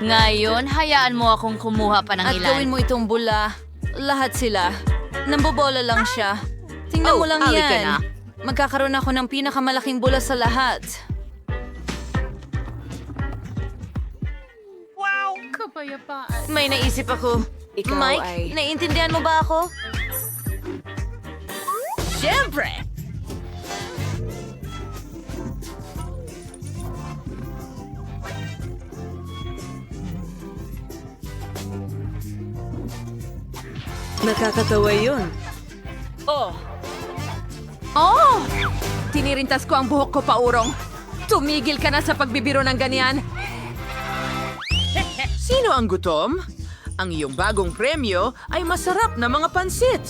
Ngayon, hayaan mo akong kumuha pa ng At ilan. gawin mo itong bula. Lahat sila. Nambobola lang siya. Tingnan mo lang halika yan. na. Magkakaroon ako ng pinakamalaking bula sa lahat. May naisip ako. Mike, naiintindihan mo ba ako? Siyempre! Nakakatawa yun. Oh, Oh! Tinirintas ko ang buhok ko, Paurong. Tumigil ka na sa pagbibiro ng ganyan. sino ang gutom? Ang iyong bagong premyo ay masarap na mga pansit.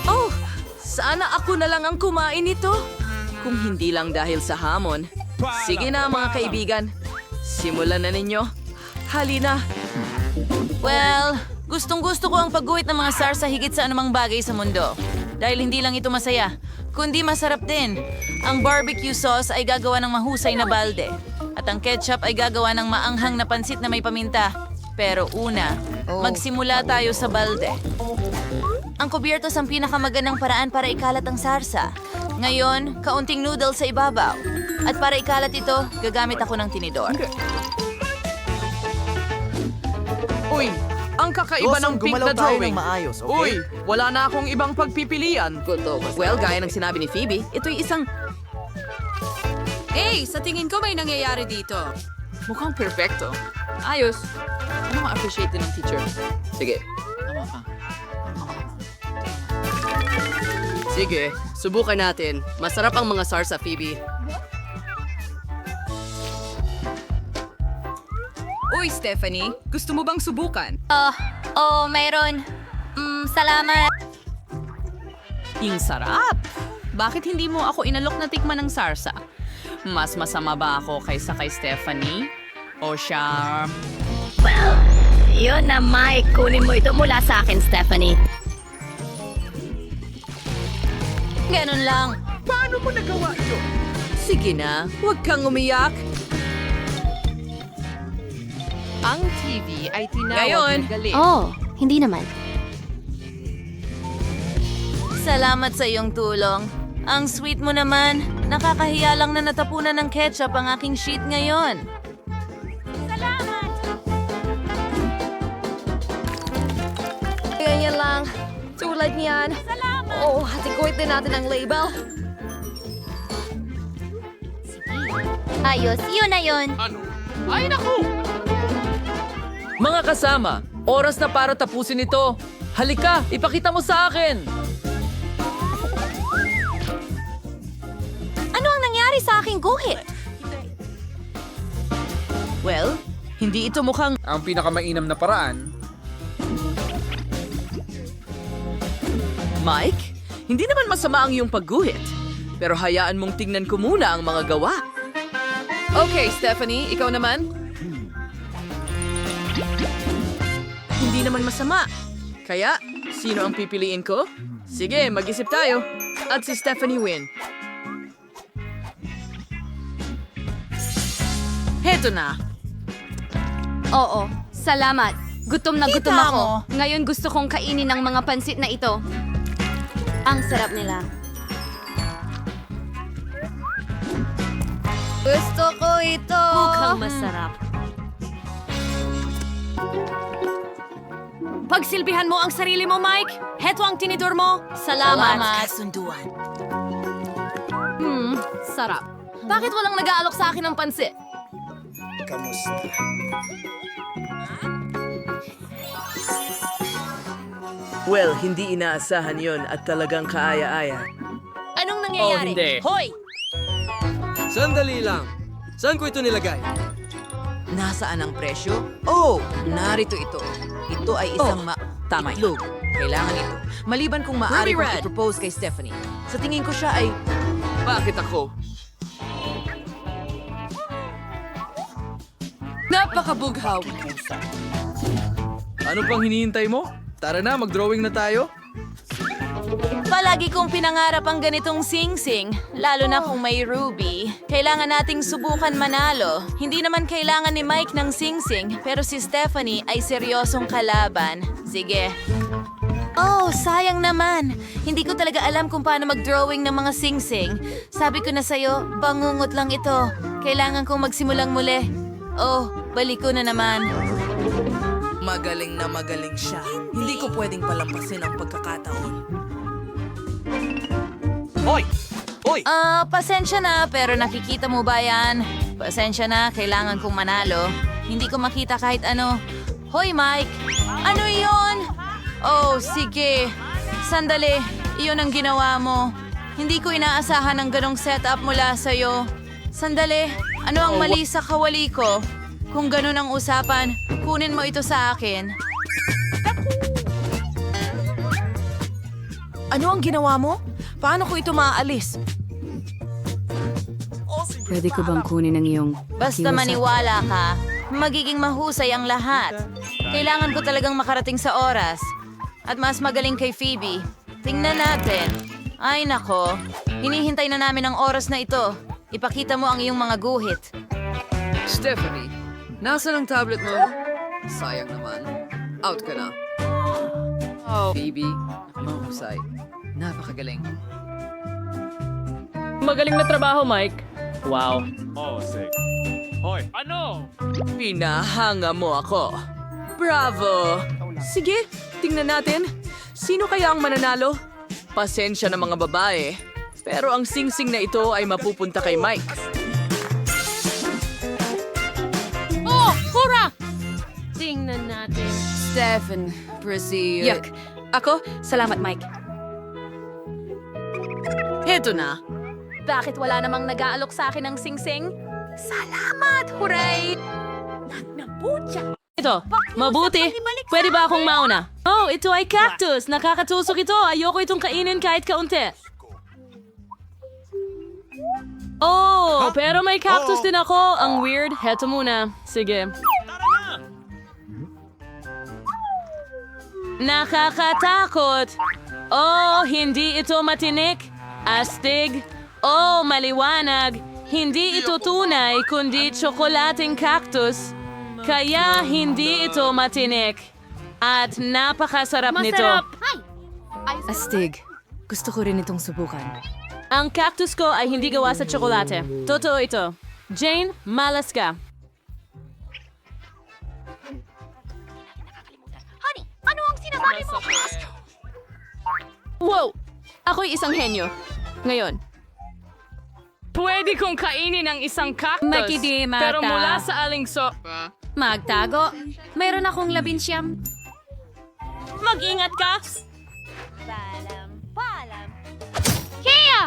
Oh, sana ako na lang ang kumain nito. Kung hindi lang dahil sa hamon. Sige na, mga kaibigan. Simulan na ninyo. Halina. Well, gustong-gusto ko ang pagguhit ng mga sarsa higit sa anumang bagay sa mundo. Dahil hindi lang ito masaya, kundi masarap din. Ang barbecue sauce ay gagawa ng mahusay na balde. At ang ketchup ay gagawa ng maanghang na pansit na may paminta. Pero una, magsimula tayo sa balde. Ang kubiertos ang pinakamagandang paraan para ikalat ang sarsa. Ngayon, kaunting noodles sa ibabaw. At para ikalat ito, gagamit ako ng tinidor. Uy, ang kakaiba ng pink na drawing. Uy, wala na akong ibang pagpipilian. Well, gaya ng sinabi ni Phoebe, ito'y isang... Hey, sa tingin ko may nangyayari dito. Mukhang perfecto. Ayos. Ano ma-appreciate din ng teacher? Sige. Sige, subukan natin. Masarap ang mga sarsa, Phoebe. Uy, Stephanie, gusto mo bang subukan? Mayroon. Salamat. Yung sarap! Bakit hindi mo ako inalok na tikman ng sarsa? Mas masama ba ako kaysa kay Stephanie? O siya... Yun na, Mike. Kunin mo ito mula sa akin, Stephanie. Ganun lang. Sige na, huwag kang umiyak. Ang TV ay tinawag Ngayon. ng galit. Hindi naman. Salamat sa iyong tulong. Ang sweet mo naman. Nakakahiya lang na natapunan ng ketchup ang aking sheet ngayon. Ganyan lang. Tulad niyan. Hatikuit din natin ang label. Ayos, yun na yun. Mga kasama, oras na para tapusin ito. Halika, ipakita mo sa akin. Ano ang nangyari sa aking guhit? Well, hindi ito mukhang... Ang pinakamainam na paraan, Mike, Hindi naman masama ang iyong pagguhit. Pero hayaan mong tingnan ko muna ang mga gawa. Okay, Stephanie, ikaw naman? Hindi naman masama. Kaya, sino ang pipiliin ko? Sige, mag-isip tayo. At si Stephanie win. Heto na. Oo, salamat. Gutom na gutom Kita ako. mo. Ngayon gusto kong kainin ang mga pansit na ito. Ang sarap nila. Gusto ko ito. Mukhang masarap. Pagsilbihan mo ang sarili mo, Mike. Heto ang tinidor mo. Salamat. Kasunduan. Sarap. Bakit walang nag-aalok sa akin ng pansit? Well, hindi inaasahan yon at talagang kaaya-aya. Anong nangyayari? Hoy! Sandali lang. Saan ko ito nilagay? Nasaan ang presyo? Oh, narito ito. Ito ay isang tama itlog. Kailangan ito. Maliban kung maaari kong i-propose kay Stephanie. Sa tingin ko siya ay... Bakit ako? Napakabughaw. Ano pang hinihintay mo? Tara na, mag-drawing na tayo. Palagi kong pinangarap ang ganitong sing-sing, lalo na kung may Ruby. Kailangan nating subukan manalo. Hindi naman kailangan ni Mike ng sing-sing, pero si Stephanie ay seryosong kalaban. Sige. Oh, sayang naman. Hindi ko talaga alam kung paano mag-drawing ng mga sing-sing. Sabi ko na sa'yo, bangungot lang ito. Kailangan kong magsimulang muli. Oh, balik ko na naman. Magaling na magaling siya. Hindi ko pwedeng palampasin ang pagkakataon. Hoy! Hoy! Pasensya na, pero nakikita mo ba yan? Pasensya na, kailangan kong manalo. Hindi ko makita kahit ano. Hoy, Mike! Ano iyon? Oh, sige. Sandali, iyon ang ginawa mo. Hindi ko inaasahan ang ganong setup mula sa'yo. Sandali, ano ang mali sa kawali ko? Kung ganon ang usapan, kunin mo ito sa akin. Ano ang ginawa mo? Paano ko ito maaalis? Pwede ko bang kunin ang iyong... Basta maniwala ka, magiging mahusay ang lahat. Kailangan ko talagang makarating sa oras. At mas magaling kay Phoebe. Tingnan natin. Ay nako, hinihintay na namin ang oras na ito. Ipakita mo ang iyong mga guhit. Stephanie, nasaan ang tablet mo? Sayang naman. Out ka na. Phoebe, mahusay. Napakagaling. Magaling na trabaho, Mike. Wow. Pinahanga mo ako. Bravo! Sige, tingnan natin. Sino kaya ang mananalo? Pasensya na mga babae. Pero ang sing-sing na ito ay mapupunta kay Mike. Oh, hurra! Tingnan natin. Stephen, proceed. Yuck. Ako? Salamat, Mike. Heto na. Bakit wala namang nag-aalok sa akin ng sing-sing? Salamat! Hooray! Ito, mabuti. Pwede ba akong mauna? Oh, ito ay cactus. Nakakatusok ito. Ayoko itong kainin kahit kaunti. Oh, pero may cactus din ako. Ang weird. Heto muna. Sige. Nakakatakot. Oh, hindi ito matinik. Astig. Oh, maliwanag. Hindi ito tunay, kundi tsokolating cactus. Kaya hindi ito matinik. At napakasarap nito. Astig. Gusto ko rin itong subukan. Ang cactus ko ay hindi gawa sa tsokolate. Totoo ito. Jane, malas ka. Honey, ano ang sinasabi mo? Wow! Ako'y isang henyo. Ngayon. Pwede kong kainin ang isang cactus. Makidimata. Pero mula sa alingso... Magtago. Mayroon akong 11. Mag-ingat ka! Kaya!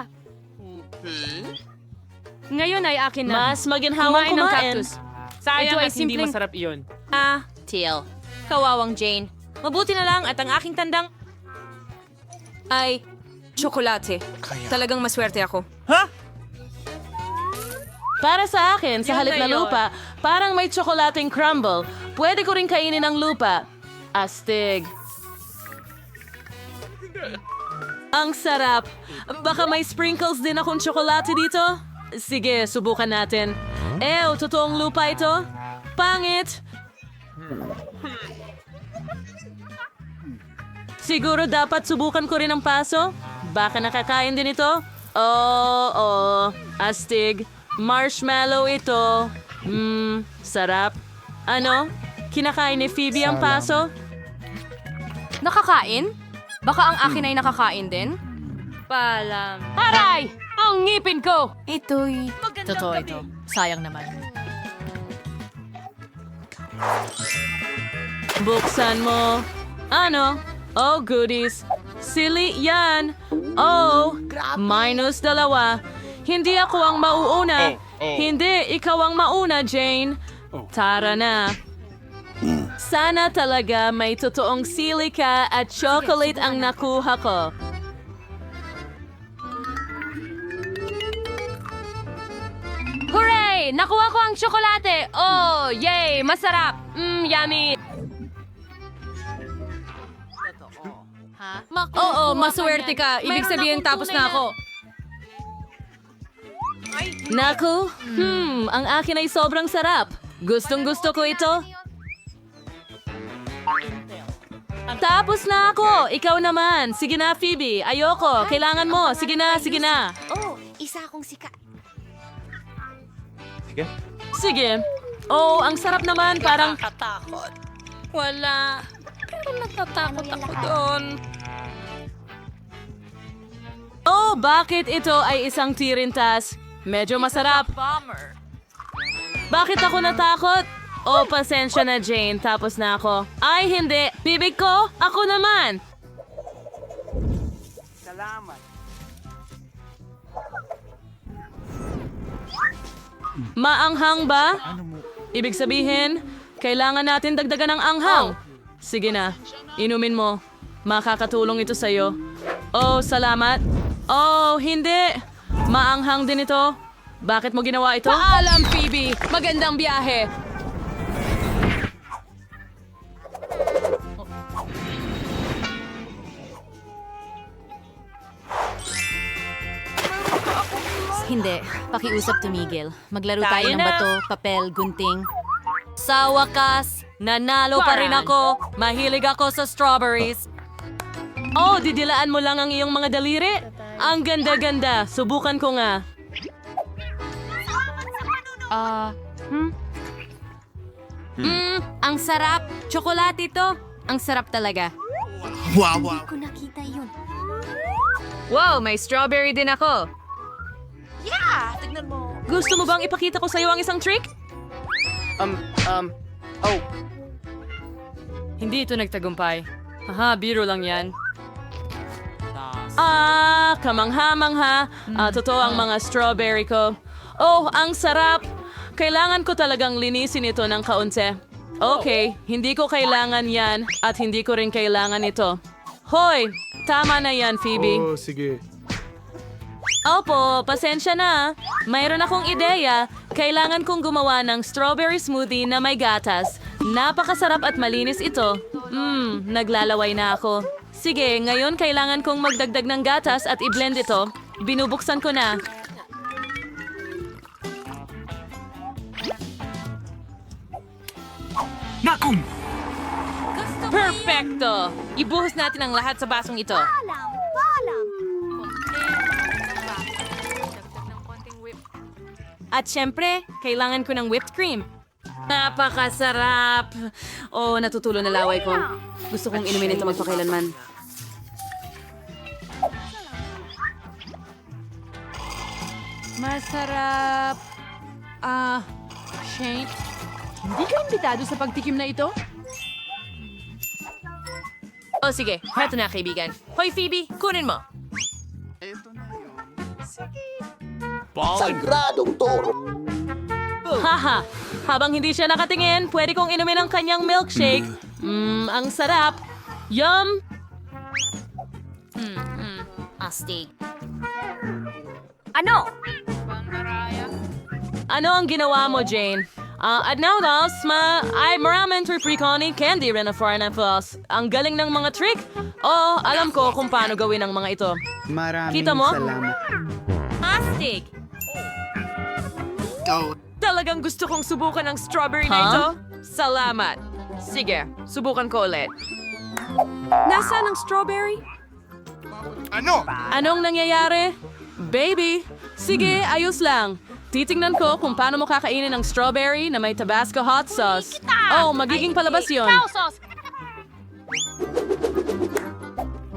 Ngayon ay akin na. Mas maginhawang Kumain ng kumain. cactus. Sayang at hindi masarap iyon. Teal. Kawawang Jane. Mabuti na lang at ang aking tandang... ay Tsokolate. Talagang maswerte ako. Para sa akin, sa halip na lupa, parang may tsokolating crumble. Pwede ko rin kainin ang lupa. Astig. Ang sarap. Baka may sprinkles din akong tsokolate dito? Sige, subukan natin. Totoong lupa ito? Pangit. Siguro dapat subukan ko rin ang paso? Baka nakakain din ito? Oo. Astig. Marshmallow ito. Sarap. Ano? Kinakain ni Phoebe ang paso? Nakakain? Baka ang akin ay nakakain din? Palam. Aray! Ang ngipin ko! Ito'y... Totoo ito. Sayang naman. Buksan mo. Ano? Oh, goodies. Silly yan. Oh, -2. Hindi ako ang mauuna. Hindi, ikaw ang mauna, Jane. Tara na. Sana talaga may totoong sili ka at chocolate ang nakuha ko. Hooray! Nakuha ko ang tsokolate! Oh, yay! Masarap! Yummy! Oo, maswerte ka. Ibig sabihin tapos na ako. Naku, ang akin ay sobrang sarap. Gustong-gusto ko ito. Tapos na ako. Ikaw naman. Sige na, Phoebe. Ayoko. Kailangan mo. Sige na, sige na. Oh, isa akong sikat. Sige. Oh, ang sarap naman. Parang... Wala. Pero natatakot ako doon. Oh, bakit ito ay isang tirintas? Medyo masarap. Bakit ako natakot? Oh, pasensya na, Jane. Tapos na ako. Ay, hindi. Bibig ko? Ako naman. Maanghang ba? Ibig sabihin, kailangan natin dagdagan ng anghang. Sige na, inumin mo. Makakatulong ito sa'yo. Oh, salamat. Oh, hindi. Maanghang din ito. Bakit mo ginawa ito? Paalam, Phoebe! Magandang biyahe! Hindi. Pakiusap tumigil. Maglaro Tayo tayo ng na. bato, papel, gunting. Sa wakas, nanalo pa rin ako. Mahilig ako sa strawberries. Oh, didilaan mo lang ang iyong mga daliri? Ang ganda-ganda. Subukan ko nga. Ang sarap. Tsokolate ito. Ang sarap talaga. Hindi ko nakita yun. Wow, may strawberry din ako. Gusto mo bang ipakita ko sa'yo ang isang trick? Hindi ito nagtagumpay. Aha, biro lang yan. Kamangha-mangha. Totoo ang mga strawberry ko. Oh, ang sarap. Kailangan ko talagang linisin ito ng kaunti. Okay, hindi ko kailangan yan at hindi ko rin kailangan ito. Hoy, tama na yan, Phoebe. Oh, sige. Opo, pasensya na. Mayroon akong ideya. Kailangan kong gumawa ng strawberry smoothie na may gatas. Napakasarap at malinis ito. Naglalaway na ako. Sige, ngayon kailangan kong magdagdag ng gatas at i-blend ito. Binubuksan ko na. Perfecto! Ibuhos natin ang lahat sa basong ito. At syempre, kailangan ko ng whipped cream. Napakasarap! Oh, natutulo na laway ko. Gusto kong inumin ito magpakailanman. Masarap. Shane? Hindi ka imbitado sa pagtikim na ito? Oh, sige. Heto na, kaibigan. Hoy, Phoebe, kunin mo. Haha! Habang hindi siya nakatingin, pwede kong inumin ang kanyang milkshake. Ang sarap. Yum! Astig. Ano? Ano ang ginawa mo, Jane? At now, ay maraming tripreconi candy rin na foreign boss. Ang galing ng mga trick. Oo, alam ko kung paano gawin ang mga ito. Kita mo? Astig. Talagang gusto kong subukan ang strawberry na ito. Salamat. Sige, subukan ko ulit. Nasaan ang strawberry? Anong nangyayari? Baby, sige, ayos lang. Titingnan ko kung paano mo kakainin ang strawberry na may Tabasco hot sauce. Oh, magiging palabas yun.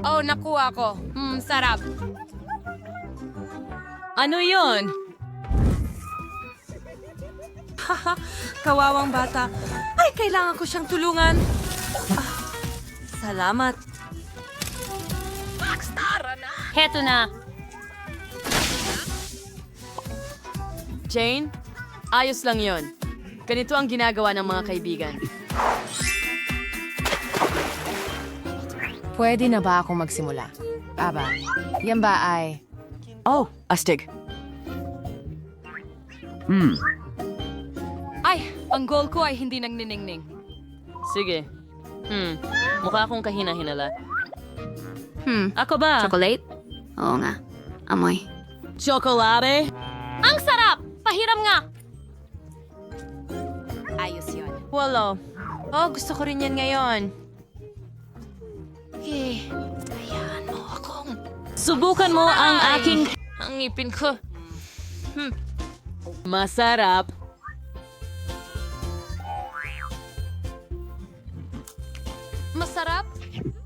Oh, nakuha ko. Sarap. Ano yun? Haha, kawawang bata. Ay, kailangan ko siyang tulungan. Salamat. Heto na. Jane, ayos lang yon. Ganito ang ginagawa ng mga kaibigan. Pwede na ba akong magsimula? Aba, yan ba ay... Oh, astig. Ay, ang goal ko ay hindi nagniningning. Sige. Mukha akong kahina-hinala. Ako ba? Chocolate? Oo nga. Amoy. Chocolate? Ang sarap! Pahiram nga! Ayos yun. Wala. Oh, gusto ko rin yan ngayon. Okay. Hayaan mo akong... Subukan mo ang aking... Ang ngipin ko. Masarap. Masarap?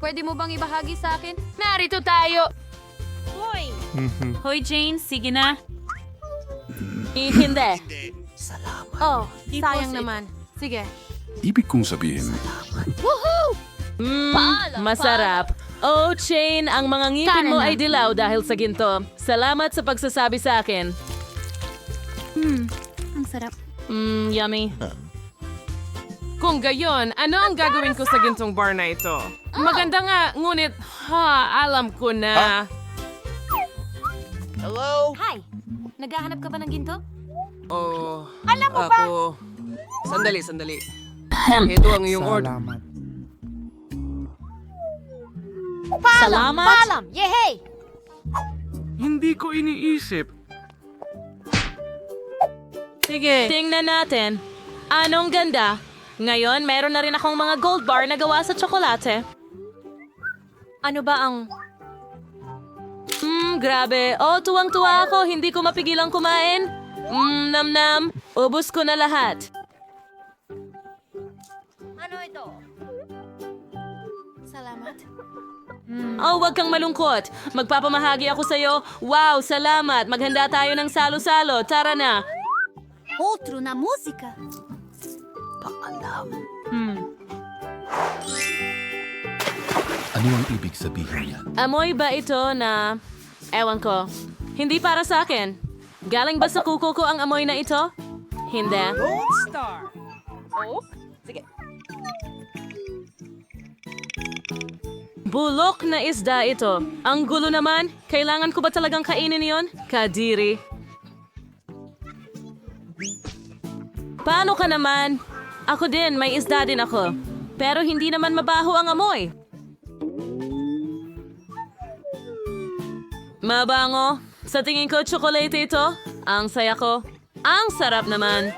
Pwede mo bang ibahagi sa akin? Narito tayo! Hoy! Hoy, Jane, sige na. Hindi. Oh, sayang naman. Sige. Ibig kong sabihin, Masarap. Oh, Jane, ang mga ngipin mo ay dilaw dahil sa ginto. Salamat sa pagsasabi sa akin. Ang sarap. Yummy. Kung gayon, ano ang gagawin ko sa gintong bar na ito? Maganda nga, ngunit, alam ko na. hello? Hi! Naghahanap ka ba ng ginto? Oh, Alam mo ba? Sandali. Ito ang iyong order. Salamat. Paalam! Yehey! Hindi ko iniisip. Sige, tingnan natin. Anong ganda? Ngayon, meron na rin akong mga gold bar na gawa sa tsokolate. Ano ba ang... Grabe. Oh, tuwang-tuwa ako. Hindi ko mapigilang kumain. Nam-nam. Ubus ko na lahat. Ano ito? Salamat. Oh, wag kang malungkot. Magpapamahagi ako sa'yo. Wow, salamat. Maghanda tayo ng salo-salo. Tara na. Outro na musika. Ano ang ibig sabihin niyan? Amoy ba ito na... Ewan ko. Hindi para sa akin. Galing ba sa kuko ko ang amoy na ito? Hindi. Bulok na isda ito. Ang gulo naman. Kailangan ko ba talagang kainin yon? Kadiri. Paano ka naman? Ako din, may isda din ako. Pero hindi naman mabaho ang amoy. Mabango. Sa tingin ko, tsokolate ito. Ang saya ko. Ang sarap naman.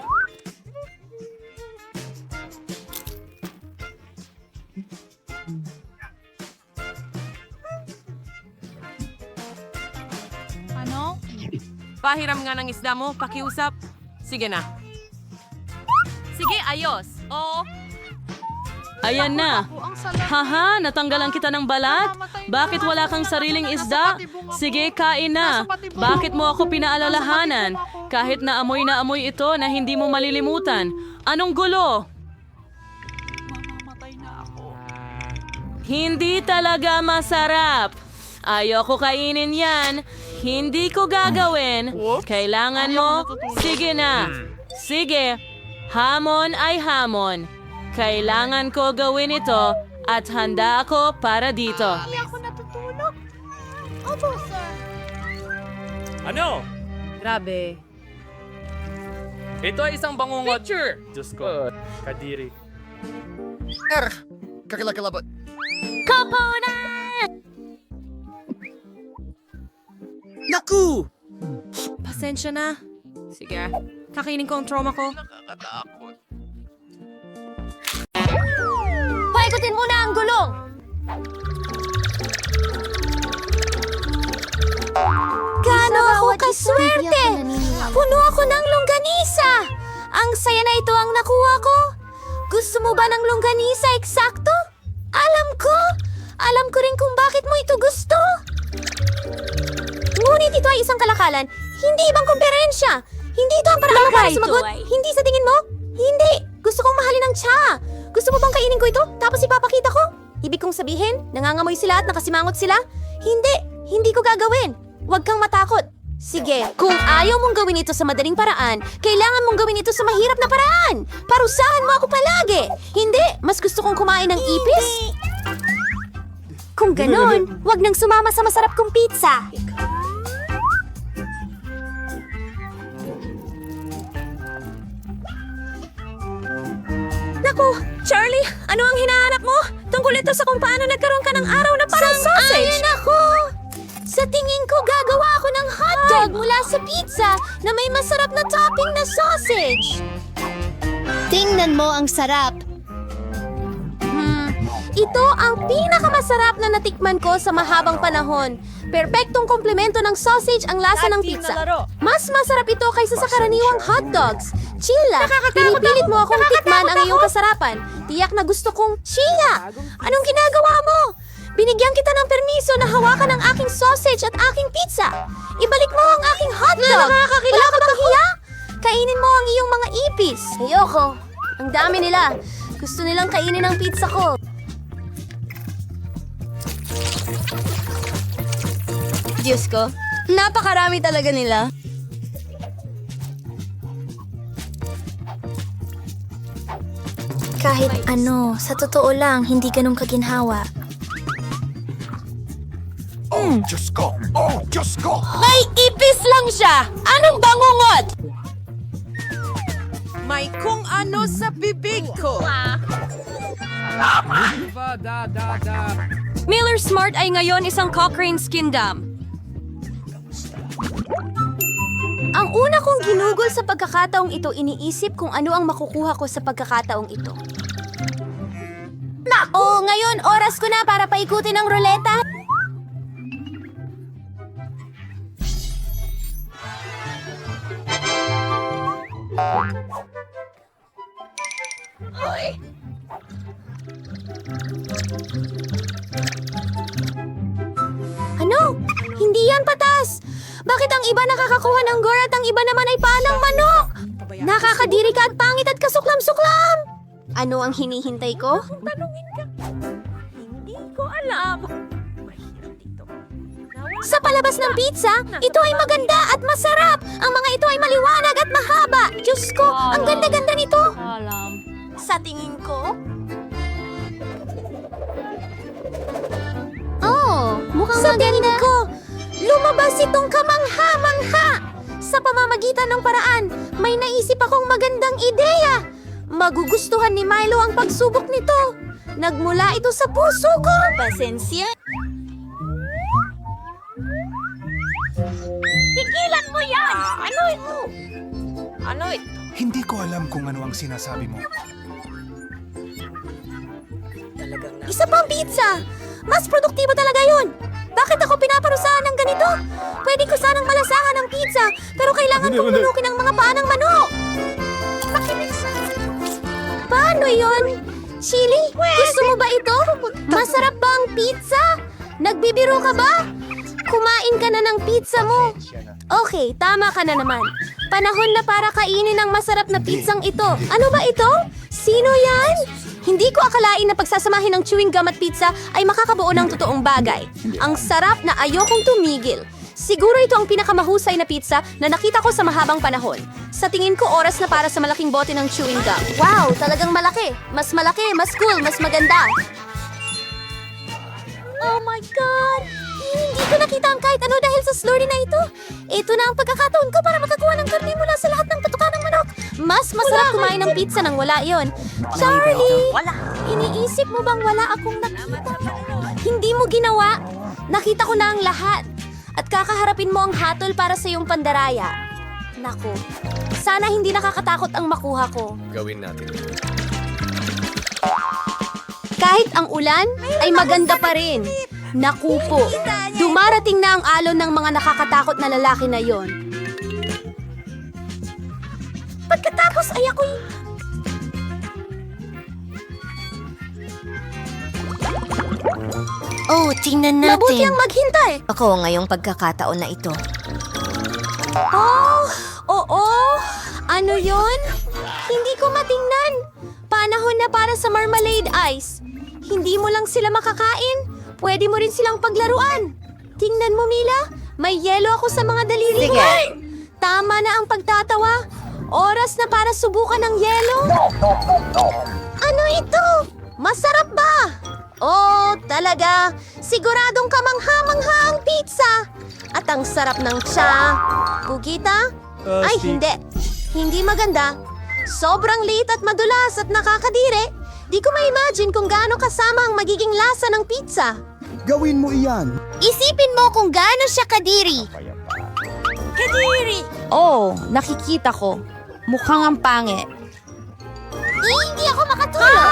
Pahiram nga ng isda mo, pakiusap. Sige na. Sige, ayos. Oo. Ayan na. Haha, natanggalan kita ng balat? Bakit wala kang sariling isda? Sige, kain na. Bakit mo ako pinaalalahanan? Kahit na amoy ito na hindi mo malilimutan. Anong gulo? Hindi talaga masarap. Ayoko kainin yan. Hindi ko gagawin. Kailangan mo? Sige na. Sige. Hamon ay hamon. Kailangan ko gawin ito at handa ako para dito. Hindi ako natutulog. Opo, sir. Ano? Grabe. Ito ay isang bangungot. Picture! Diyos ko. Kadiri. Kakilakilabot. Naku! Pasensya na. Sige, kakainin ko ang trauma ko. Paikutin muna ang gulong! Gaano ako kaswerte! Puno ako ng longganisa! Ang saya na ito ang nakuha ko! Gusto mo ba ng longganisa eksakto? Alam ko! Alam ko rin kung bakit mo ito gusto! Ngunit ito ay isang kalakalan, hindi ibang kumperensya! Hindi ito ang paraan para sumagot! Hindi sa tingin mo? Hindi! Gusto kong mahalin ang tsa! Gusto mo bang kainin ko ito, tapos ipapakita ko? Ibig kong sabihin, nangangamoy sila at nakasimangot sila? Hindi! Hindi ko gagawin! Huwag kang matakot! Sige, kung ayaw mong gawin ito sa madaling paraan, kailangan mong gawin ito sa mahirap na paraan! Parusahan mo ako palagi! Hindi! Mas gusto kong kumain ng ipis? Kung ganon, huwag nang sumama sa masarap kong pizza! Naku, Charlie, ano ang hinahanap mo? Tungkol ito sa kung paano nagkaroon ka ng araw na parang sausage. Ay, naku! Sa tingin ko, gagawa ako ng hotdog mula sa pizza na may masarap na topping na sausage. Tingnan mo ang sarap. Ito ang pinakamasarap na natikman ko sa mahabang panahon. Perpektong komplemento ng sausage ang lasa ng pizza. Mas masarap ito kaysa sa karaniwang hotdogs. Chilla, pinipilit mo akong tikman ang iyong kasarapan. Tiyak na gusto kong chilla. Anong ginagawa mo? Binigyan kita ng permiso na hawakan ang aking sausage at aking pizza. Ibalik mo ang aking hotdog. Wala ka bang hiya? Kainin mo ang iyong mga ipis. Ayoko. Ang dami nila. Gusto nilang kainin ang pizza ko. Diyos ko, napakarami talaga nila. Kahit ano, sa totoo lang, hindi ganun kaginhawa. Oh, Diyos ko! Oh, Diyos ko! May ipis lang siya! Anong bangungot? May kung ano sa bibig ko. Miller Smart ay ngayon isang Cochrane skin dam. Ang una kong ginugol sa pagkakataong ito, iniisip kung ano ang makukuha ko sa pagkakataong ito. Oo, ngayon, oras ko na para paikutin ang ruleta. Ano? Hindi yan patas! Bakit ang iba nakakakuha ng gore at ang iba naman ay palang manok? Nakakadiri ka at pangit at kasuklam-suklam! Ano ang hinihintay ko? Tanungin ka. Hindi ko alam. Mahirap dito. Sa palabas ng pizza, ito ay maganda at masarap! Ang mga ito ay maliwanag at mahaba! Diyos ko, ang ganda-ganda nito! Sa tingin ko... Oh, mukhang sa tingin ko, lumabas itong kamangha-mangha! Sa pamamagitan ng paraan, may naisip akong magandang ideya! Magugustuhan ni Milo ang pagsubok nito! Nagmula ito sa puso ko! Pasensya? Tigilan mo yan! Ano ito? Ano ito? Hindi ko alam kung ano ang sinasabi mo. Isa pang pizza! Mas produktibo talaga yun! Bakit ako pinaparusahan ng ganito? Pwede ko sanang malasahan ng pizza, pero kailangan kong lunukin ang mga paa ng manok! Paano yun? Chili, gusto mo ba ito? Masarap ba ang pizza? Nagbibiro ka ba? Kumain ka na ng pizza mo. Okay, tama ka na naman. Panahon na para kainin ang masarap na pizzang ito. Ano ba ito? Sino yan? Hindi ko akalain na pagsasamahin ng chewing gum at pizza ay makakabuo ng totoong bagay. Ang sarap na ayokong tumigil. Siguro ito ang pinakamahusay na pizza na nakita ko sa mahabang panahon. Sa tingin ko, oras na para sa malaking bote ng chewing gum. Wow, talagang malaki. Mas malaki, mas cool, mas maganda. Oh my God! Hindi ko nakita ang kahit ano dahil dahil sa slurry na ito. Ito na ang pagkakataon ko para makakuha ng karne mula sa lahat ng patukan ng manok. Mas masarap kumain ng pizza nang wala yon. Charlie! Iniisip mo bang wala akong nakita? Hindi mo ginawa. Nakita ko na ang lahat. At kakaharapin mo ang hatol para sa iyong pandaraya. Naku, sana hindi nakakatakot ang makuha ko. Gawin natin. Kahit ang ulan ay maganda pa rin. Naku po, dumarating na ang alon ng mga nakakatakot na lalaki na yon. Pagkatapos ay ako'y... Oh, tingnan natin. Mabuti ang maghintay. Ako ngayong pagkakataon na ito. Oh, oo. Ano yon? Hindi ko matingnan. Panahon na para sa marmalade ice. Hindi mo lang sila makakain. Pwede mo rin silang paglaruan. Tingnan mo, Mila. May yelo ako sa mga daliri ko. Sige. Tama na ang pagtatawa. Oras na para subukan ng yelo. Ano ito? Masarap ba? Oh, talaga. Siguradong kamangha-mangha ang pizza. At ang sarap ng tsa. Pugita? Ay, hindi. Hindi maganda. Sobrang liit at madulas at nakakadire. Di ko ma-imagine kung gaano kasama ang magiging lasa ng pizza. Gawin mo iyan. Isipin mo kung gaano siya kadiri. Kadiri! Oh, nakikita ko. Mukhang ang pangit. Hindi ako makatulog.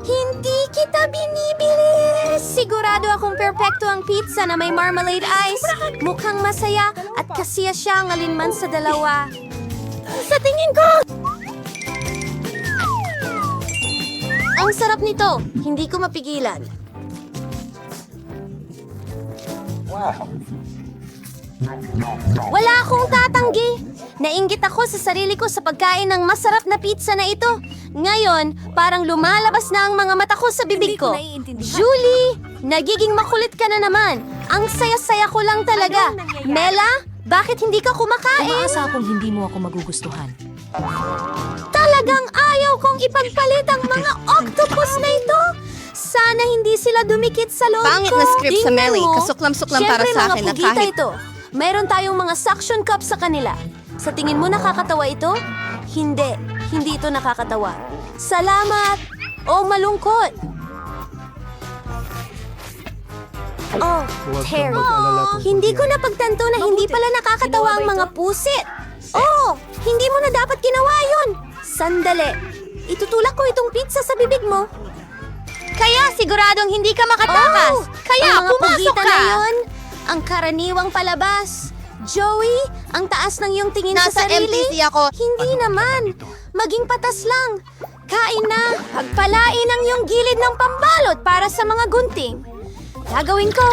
Hindi kita binibili. Sigurado akong perpekto ang pizza na may marmalade ice. Mukhang masaya at kasiya siya ang alinman sa dalawa. Sa tingin ko! Ang sarap nito. Hindi ko mapigilan. Wala akong tatanggi. Nainggit ako sa sarili ko sa pagkain ng masarap na pizza na ito. Ngayon, parang lumalabas na ang mga mata ko sa bibig ko. Julie, nagiging makulit ka na naman. Ang saya-saya ko lang talaga. Mela, bakit hindi ka kumakain? Umaasa akong hindi mo ako magugustuhan. Talagang ayaw kong ipagpalit ang mga octopus na ito. Sana hindi sila dumikit sa loob ko. Pangit na script sa Tingnan Melly. mo. Kasuklam-suklam para Siyempre, sa akin mga na pugita kahit- ito. Mayroon tayong mga suction cup sa kanila. Sa tingin mo nakakatawa ito? Hindi. Hindi ito nakakatawa. Salamat! O malungkot! Oh, Terry. Hindi ko napagtanto na hindi pala nakakatawa ang mga pusit. Oh, hindi mo na dapat ginawa yun. Sandali. Itutulak ko itong pizza sa bibig mo. Kaya siguradong hindi ka makatakas. Kaya pumasok ka. Na yun, ang karaniwang palabas. Joey, ang taas ng iyong tingin sa sarili. MTC ako. Hindi naman. Maging patas lang. Kain na. Pagpalain ang iyong gilid ng pambalot para sa mga gunting. Gagawin ko.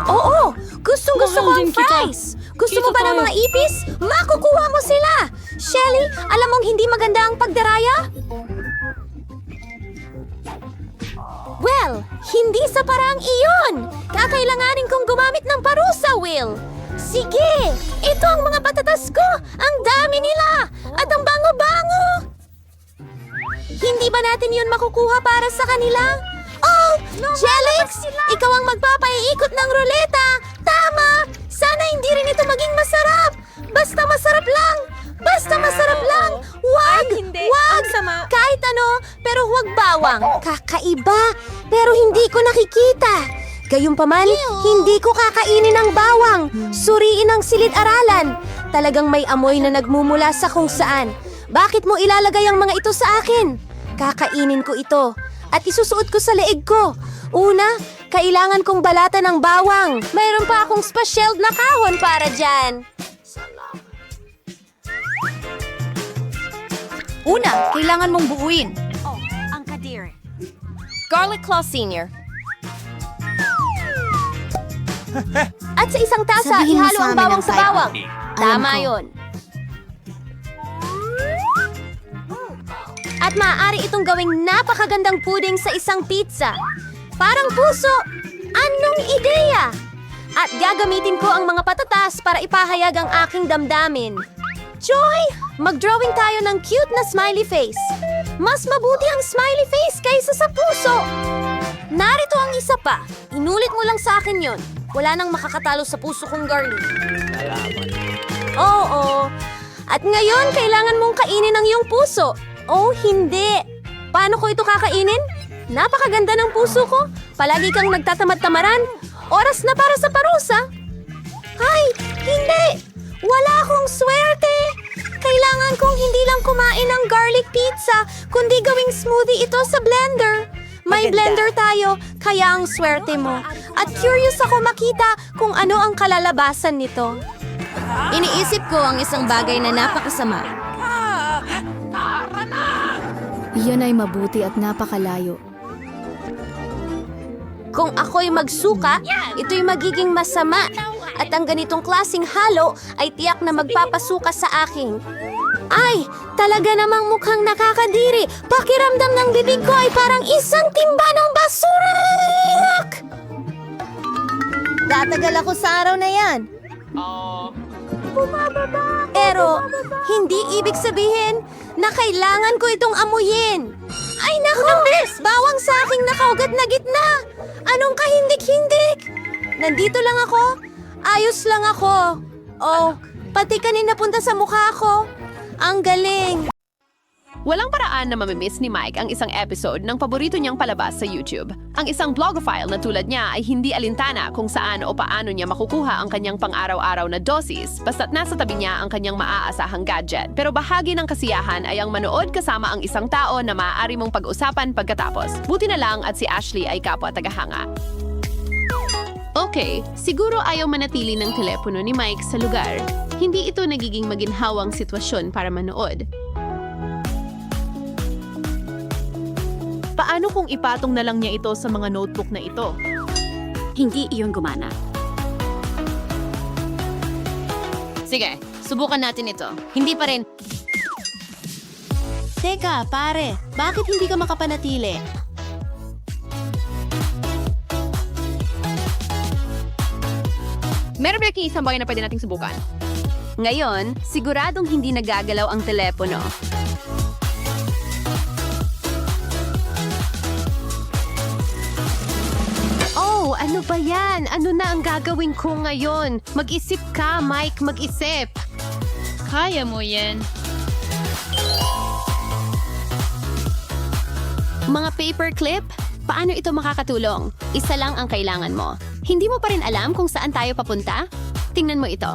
Oo. Gustong-gusto ko ang fries. Gusto mo ba ng mga ipis? Makukuha mo sila. Shelly, alam mong hindi maganda ang pagdaraya? Well, hindi sa paraang iyon. Kakailanganin kong gumamit ng parusa, Will. Sige, ito ang mga patatas ko. Ang dami nila. At ang bango-bango. Hindi ba natin yun makukuha para sa kanila? Oh, Jelix! Ikaw ang magpapaiikot ng ruleta. Tama! Sana hindi rin ito maging masarap. Basta masarap lang. Basta masarap lang. Wag! Wag! Kahit ano, pero huwag bawang. Kakaiba, pero hindi ko nakikita. Gayunpaman, hindi ko kakainin ang bawang. Suriin ang silid-aralan. Talagang may amoy na nagmumula sa kung saan. Bakit mo ilalagay ang mga ito sa akin? Kakainin ko ito at isusuot ko sa leeg ko. Una, kailangan kong balatan ng bawang. Mayroon pa akong special na kahon para dyan. Una, kailangan mong buuin. Ang kadiri. Garlic Claw Senior. At sa isang tasa, Sabihin mo ihalo sa ang amin bawang ang sa type. bawang. Alam Tama ko. yon. At maaari itong gawing napakagandang puding sa isang pizza. Parang puso. Anong ideya? At gagamitin ko ang mga patatas para ipahayag ang aking damdamin. Joy! Mag-drawing tayo ng cute na smiley face. Mas mabuti ang smiley face kaysa sa puso. Narito ang isa pa. Inulit mo lang sa akin yon. Wala nang makakatalo sa puso kong garlic. Oo. At ngayon, kailangan mong kainin ang iyong puso. Oh, hindi. Paano ko ito kakainin? Napakaganda ng puso ko. Palagi kang nagtatamad-tamaran. Oras na para sa parusa. Ay, hindi! Wala akong swerte! Kailangan kong hindi lang kumain ng garlic pizza, kundi gawing smoothie ito sa blender. May blender tayo, kaya ang swerte mo. At curious ako makita kung ano ang kalalabasan nito. Iniisip ko ang isang bagay na napakasama. Iyan ay mabuti at napakalayo. Kung ako'y magsuka, ito'y magiging masama. At ang ganitong klaseng halo ay tiyak na magpapasuka sa akin. Ay, talaga namang mukhang nakakadiri. Pakiramdam ng bibig ko ay parang isang timba ng basura. Tatagal ako sa araw na yan. Pero, hindi ibig sabihin na kailangan ko itong amuyin. Ay nako! Bawang sa aking nakaugat na gitna! Anong kahindik-hindik? Nandito lang ako. Ayos lang ako. Oh, pati kanina punta sa mukha ko. Ang galing. Walang paraan na mamimiss ni Mike ang isang episode ng paborito niyang palabas sa YouTube. Ang isang blogophile na tulad niya ay hindi alintana kung saan o paano niya makukuha ang kanyang pang-araw-araw na dosis basta't nasa tabi niya ang kanyang maaasahang gadget. Pero bahagi ng kasiyahan ay ang manood kasama ang isang tao na maaari mong pag-usapan pagkatapos. Buti na lang at si Ashley ay kapwa tagahanga. Okay, siguro ayaw manatili ng telepono ni Mike sa lugar. Hindi ito nagiging maginhawang sitwasyon para manood. Paano kung ipatong na lang niya ito sa mga notebook na ito? Hindi iyon gumana. Sige, subukan natin ito. Hindi pa rin. Teka, pare. Bakit hindi ka makapanatili? Meron ba isang bagay na pwede nating subukan? Ngayon, siguradong hindi nagagalaw ang telepono. Oh, ano ba yan? Ano na ang gagawin ko ngayon? Mag-isip ka, Mike, mag-isip. Kaya mo yan. Mga paperclip? Paano ito makakatulong? Isa lang ang kailangan mo. Hindi mo pa rin alam kung saan tayo papunta? Tingnan mo ito.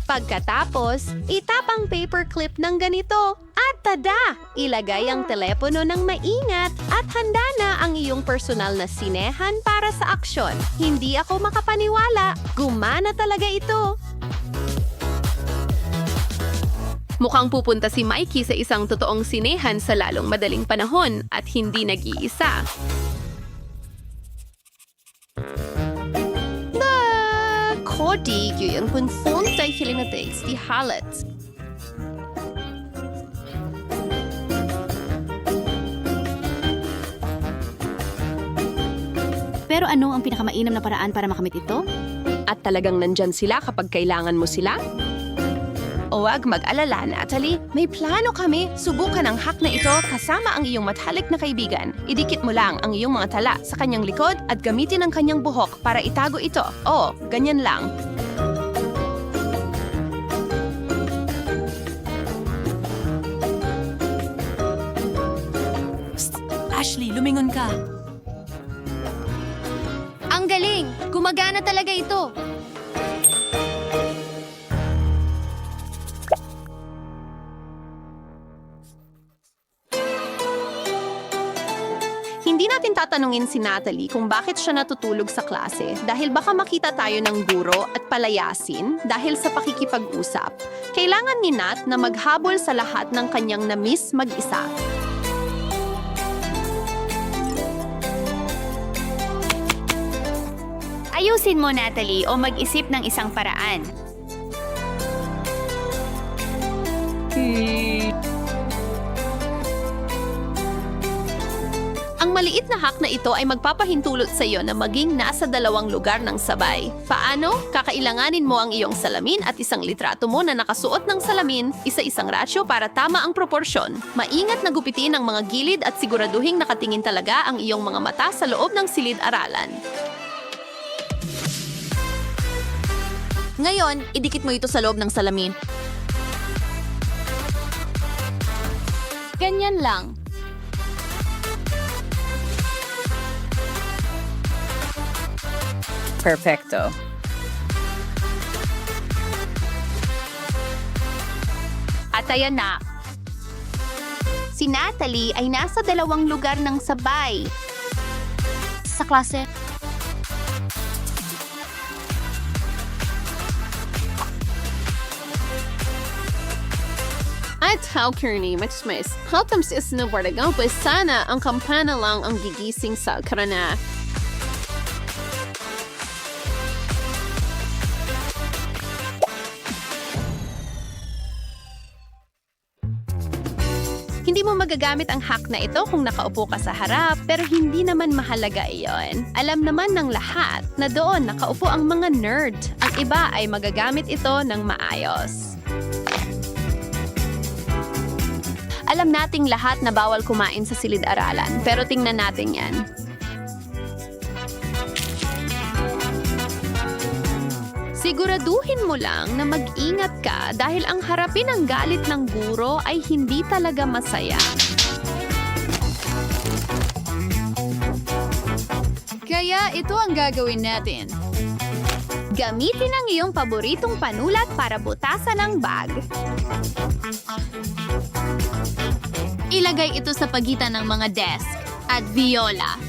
Pagkatapos, itapang paperclip ng ganito. At tada! Ilagay ang telepono ng maingat at handa na ang iyong personal na sinehan para sa aksyon. Hindi ako makapaniwala. Gumana talaga ito. Mukhang pupunta si Mikey sa isang totoong sinehan sa lalong madaling panahon at hindi nag-iisa. Cody, yung punta hiling na dates di halat. Pero ano ang pinakamainam na paraan para makamit ito? At talagang nandyan sila kapag kailangan mo sila? Huwag mag-alala, Natalie. May plano kami. Subukan ang hack na ito kasama ang iyong matalik na kaibigan. Idikit mo lang ang iyong mga tala sa kanyang likod at gamitin ang kanyang buhok para itago ito. Oh, ganyan lang. Psst! Ashley, lumingon ka. Ang galing! Gumagana talaga ito. Hindi natin tatanungin si Natalie kung bakit siya natutulog sa klase dahil baka makita tayo ng guro at palayasin dahil sa pakikipag-usap. Kailangan ni Nat na maghabol sa lahat ng kanyang na-miss mag-isa. Ayusin mo, Natalie, o mag-isip ng isang paraan. Ang maliit na hack na ito ay magpapahintulot sa iyo na maging nasa dalawang lugar ng sabay. Paano? Kakailanganin mo ang iyong salamin at isang litrato mo na nakasuot ng salamin, isa-isang rasyo para tama ang proporsyon. Maingat na gupitin ang mga gilid at siguraduhing nakatingin talaga ang iyong mga mata sa loob ng silid-aralan. Ngayon, idikit mo ito sa loob ng salamin. Ganyan lang. Perfecto. At ayan na. Si Natalie ay nasa dalawang lugar ng sabay. Sa klase. At how Kearney, mas haltam si snowboardagang pues sana ang kampana lang ang gigising sa karana. Hindi mo magagamit ang hack na ito kung nakaupo ka sa harap, pero hindi naman mahalaga iyon. Alam naman ng lahat na doon nakaupo ang mga nerd. Ang iba ay magagamit ito ng maayos. Alam nating lahat na bawal kumain sa silid-aralan, pero tingnan natin yan. Siguraduhin mo lang na mag-ingat ka dahil ang harapin ang galit ng guro ay hindi talaga masaya. Kaya ito ang gagawin natin. Gamitin ang iyong paboritong panulat para butasan ang bag. Ilagay ito sa pagitan ng mga desk at viola.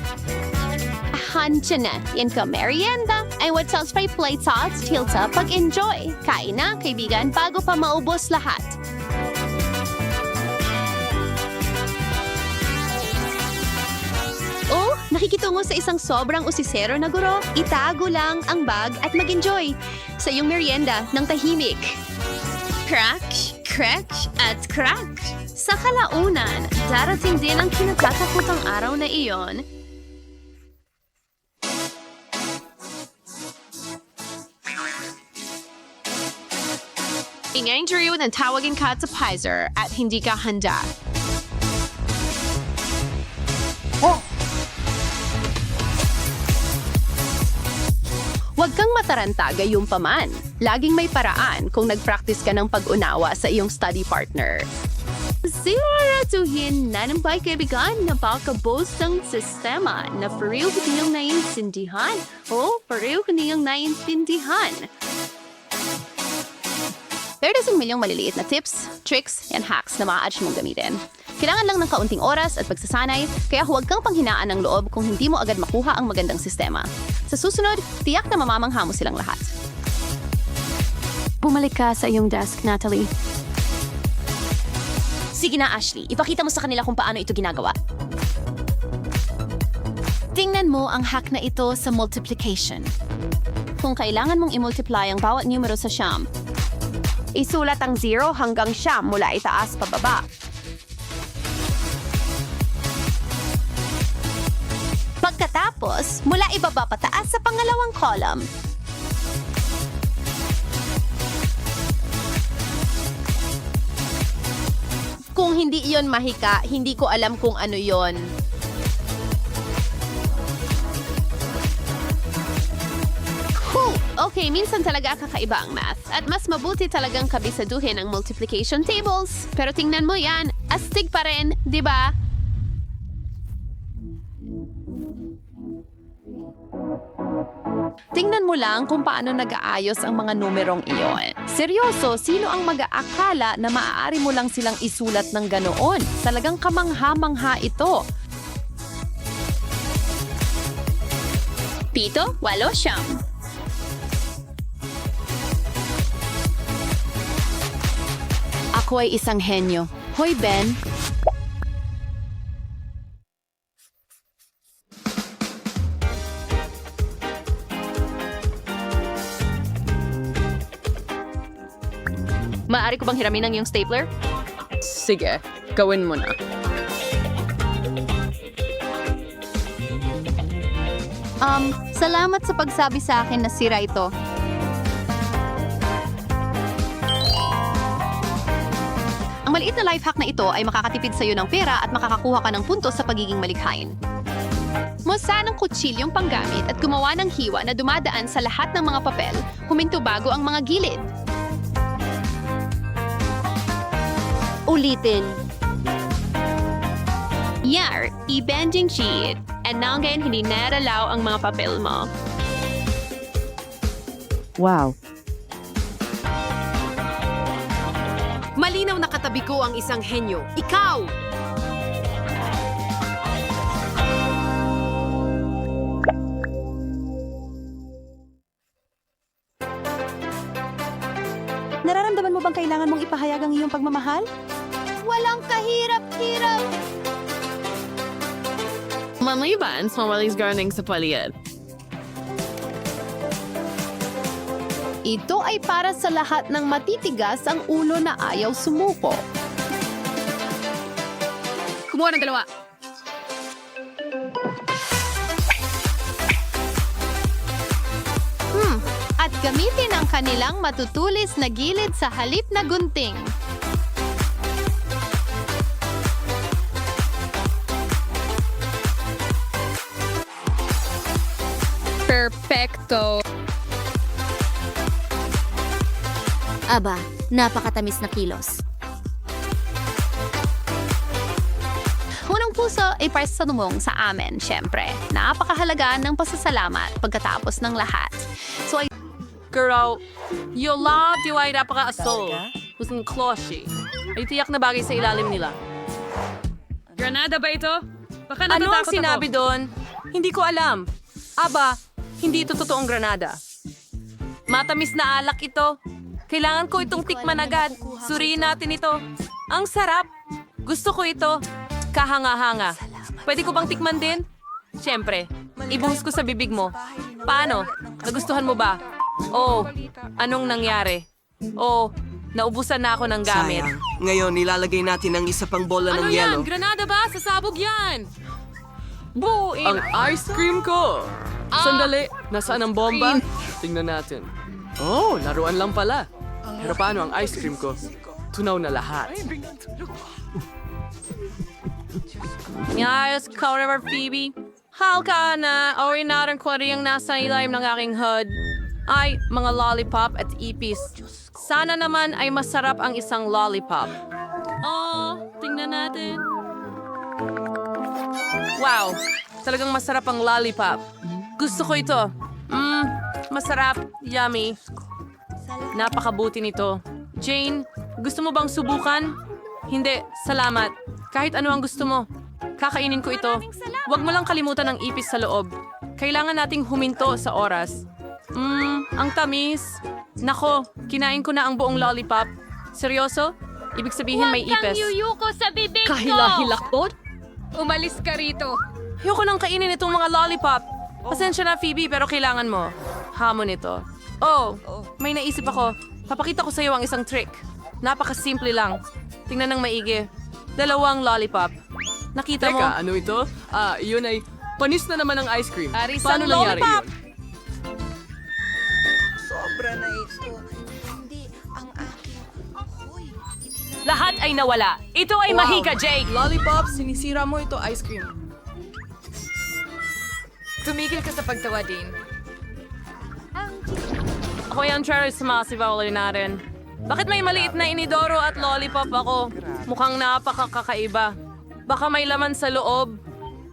Hansya na, yan ka merienda. Ay what's else by plate sauce, tilta, pag-enjoy. Kain na, kaibigan, bago pa maubos lahat. Oh, nakikitungo sa isang sobrang usisero na guro. Itago lang ang bag at mag-enjoy sa iyong merienda ng tahimik. Crack, crack, at crack. Sa kalaunan, darating din ang kinatatakutang araw na iyon. In-interview ng tawagin ka sa Pfizer at hindi ka handa. Huwag kang mataranta gayong paman. Laging may paraan kung nag-practice ka ng pag-unawa sa iyong study partner. Siguraduhin na ng kaibigan na pakabos ng sistema na pareho niyong naiintindihan. Pareho niyong naiintindihan. 30 milyong maliliit na tips, tricks, and hacks na maaari mong gamitin. Kailangan lang ng kaunting oras at pagsasanay, kaya huwag kang panghinaan ng loob kung hindi mo agad makuha ang magandang sistema. Sa susunod, tiyak na mamamangha mo silang lahat. Bumalik ka sa iyong desk, Natalie. Sige na, Ashley. Ipakita mo sa kanila kung paano ito ginagawa. Tingnan mo ang hack na ito sa multiplication. Kung kailangan mong i-multiply ang bawat numero sa siyam, isulat ang 0 hanggang siyam mula itaas pababa. Pagkatapos, mula ibaba pataas sa pangalawang column. Kung hindi iyon mahika, hindi ko alam kung ano iyon. Okay, minsan talaga kakaiba ang math. At mas mabuti talagang kabisaduhin ang multiplication tables. Pero tingnan mo yan, astig pa rin, di ba? Tingnan mo lang kung paano nag-aayos ang mga numerong iyon. Seryoso, sino ang mag-aakala na maaari mo lang silang isulat ng ganoon? Talagang kamangha-mangha ito. 7, 8, 9. Ako ay isang henyo. Hoy, Ben. Maaari ko bang hiramin ang iyong stapler? Sige, gawin mo na. Salamat sa pagsabi sa akin na sira ito. Ang maliit na life hack na ito ay makakatipid sa iyo ng pera at makakakuha ka ng puntos sa pagiging malikhain. Musa ng kutsilyong panggamit at gumawa ng hiwa na dumadaan sa lahat ng mga papel, huminto bago ang mga gilid. Ulitin. Yar, i-bending sheet. And now ngayon hindi naralaw ang mga papel mo. Wow. Malinaw na katabi ko ang isang henyo. Ikaw! Nararamdaman mo bang kailangan mong ipahayag ang iyong pagmamahal? Walang kahirap-hirap. Maliban sa walis garning sa paligid. Ito ay para sa lahat ng matitigas ang ulo na ayaw sumuko. Kumuha ng dalawa. At gamitin ang kanilang matutulis na gilid sa halip na gunting. Perfecto. Aba, napakatamis na kilos. Unang puso ay para sa tumong sa amin, syempre. Napakahalaga ng pasasalamat pagkatapos ng lahat. So ay Girl, you love you ay napaka-asol. Kusang kloshy. Ay tiyak na bagay sa ilalim nila. Granada ba ito? Baka Ano ang natatakot sinabi ako. doon? Hindi ko alam. Aba, hindi ito totoong granada. Matamis na alak ito. Kailangan ko itong tikman agad. Suriin natin ito. Ang sarap. Gusto ko ito. Kahanga-hanga. Pwede ko bang tikman din? Siyempre, ibuhos ko sa bibig mo. Paano? Nagustuhan mo ba? Oh, anong nangyari? Oh, naubusan na ako ng gamit. Sayang. Ngayon, nilalagay natin ang isa pang bola Ano ng yelo. yan? Granada ba? Sasabog yan! Buuin! Ang ice cream ko! Sandali, nasaan ang bomba? Tingnan natin. Oh, laruan lang pala. Pero paano ang ice cream ko? Tunaw na lahat. Yes, Cover Phoebe. Halka na, ori natin ko rin yung nasa ilalim ng aking hood. Ay, mga lollipop at ipis. Sana naman ay masarap ang isang lollipop. Oh, tingnan natin. Wow, talagang masarap ang lollipop. Gusto ko ito. Masarap, yummy. Napakabuti nito. Jane, gusto mo bang subukan? Hindi, salamat. Kahit ano ang gusto mo. Kakainin ko ito. Huwag mo lang kalimutan ang ipis sa loob. Kailangan nating huminto sa oras. Ang tamis. Nako, kinain ko na ang buong lollipop. Seryoso? Ibig sabihin may ipis. yuyuko sa bibig Kahilahilakbot? Umalis ka rito. Ayoko nang kainin itong mga lollipop. Pasensya na, Phoebe, pero kailangan mo. Hamon ito. Oh, may naisip ako. Papakita ko sa iyo ang isang trick. Napakasimple lang. Tingnan ng maigi. 2 lollipop. Nakita mo? Teka, ano ito? Yun ay panis na naman ang ice cream. Arisang Paano nangyari lollipop! yun? Lahat ay nawala. Ito ay mahika, Jake. Lollipop, sinisira mo ito ice cream. Tumigil ka sa pagtawa, Dean. Ako yung cherry sumasibaw natin. Bakit may maliit na inidoro at lollipop ako? Mukhang napakakaiba. Baka may laman sa loob.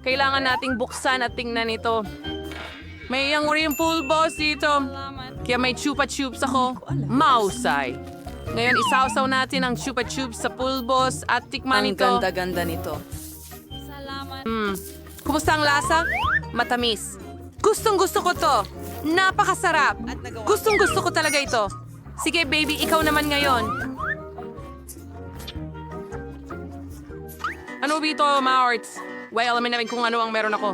Kailangan nating buksan at tingnan ito. May yung pool boss dito. Kaya may chupa chups ako. Mausay. Ngayon isawsaw natin ang chupa chups sa pulbos at tikman Ang ito. ganda-ganda nito. Kumusta ang lasa? Matamis. Gustong gusto ko to. Napakasarap. Gustong gusto ko talaga ito. Sige baby, ikaw naman ngayon. Ano bito, Maorts? Well, alamin namin kung ano ang meron ako.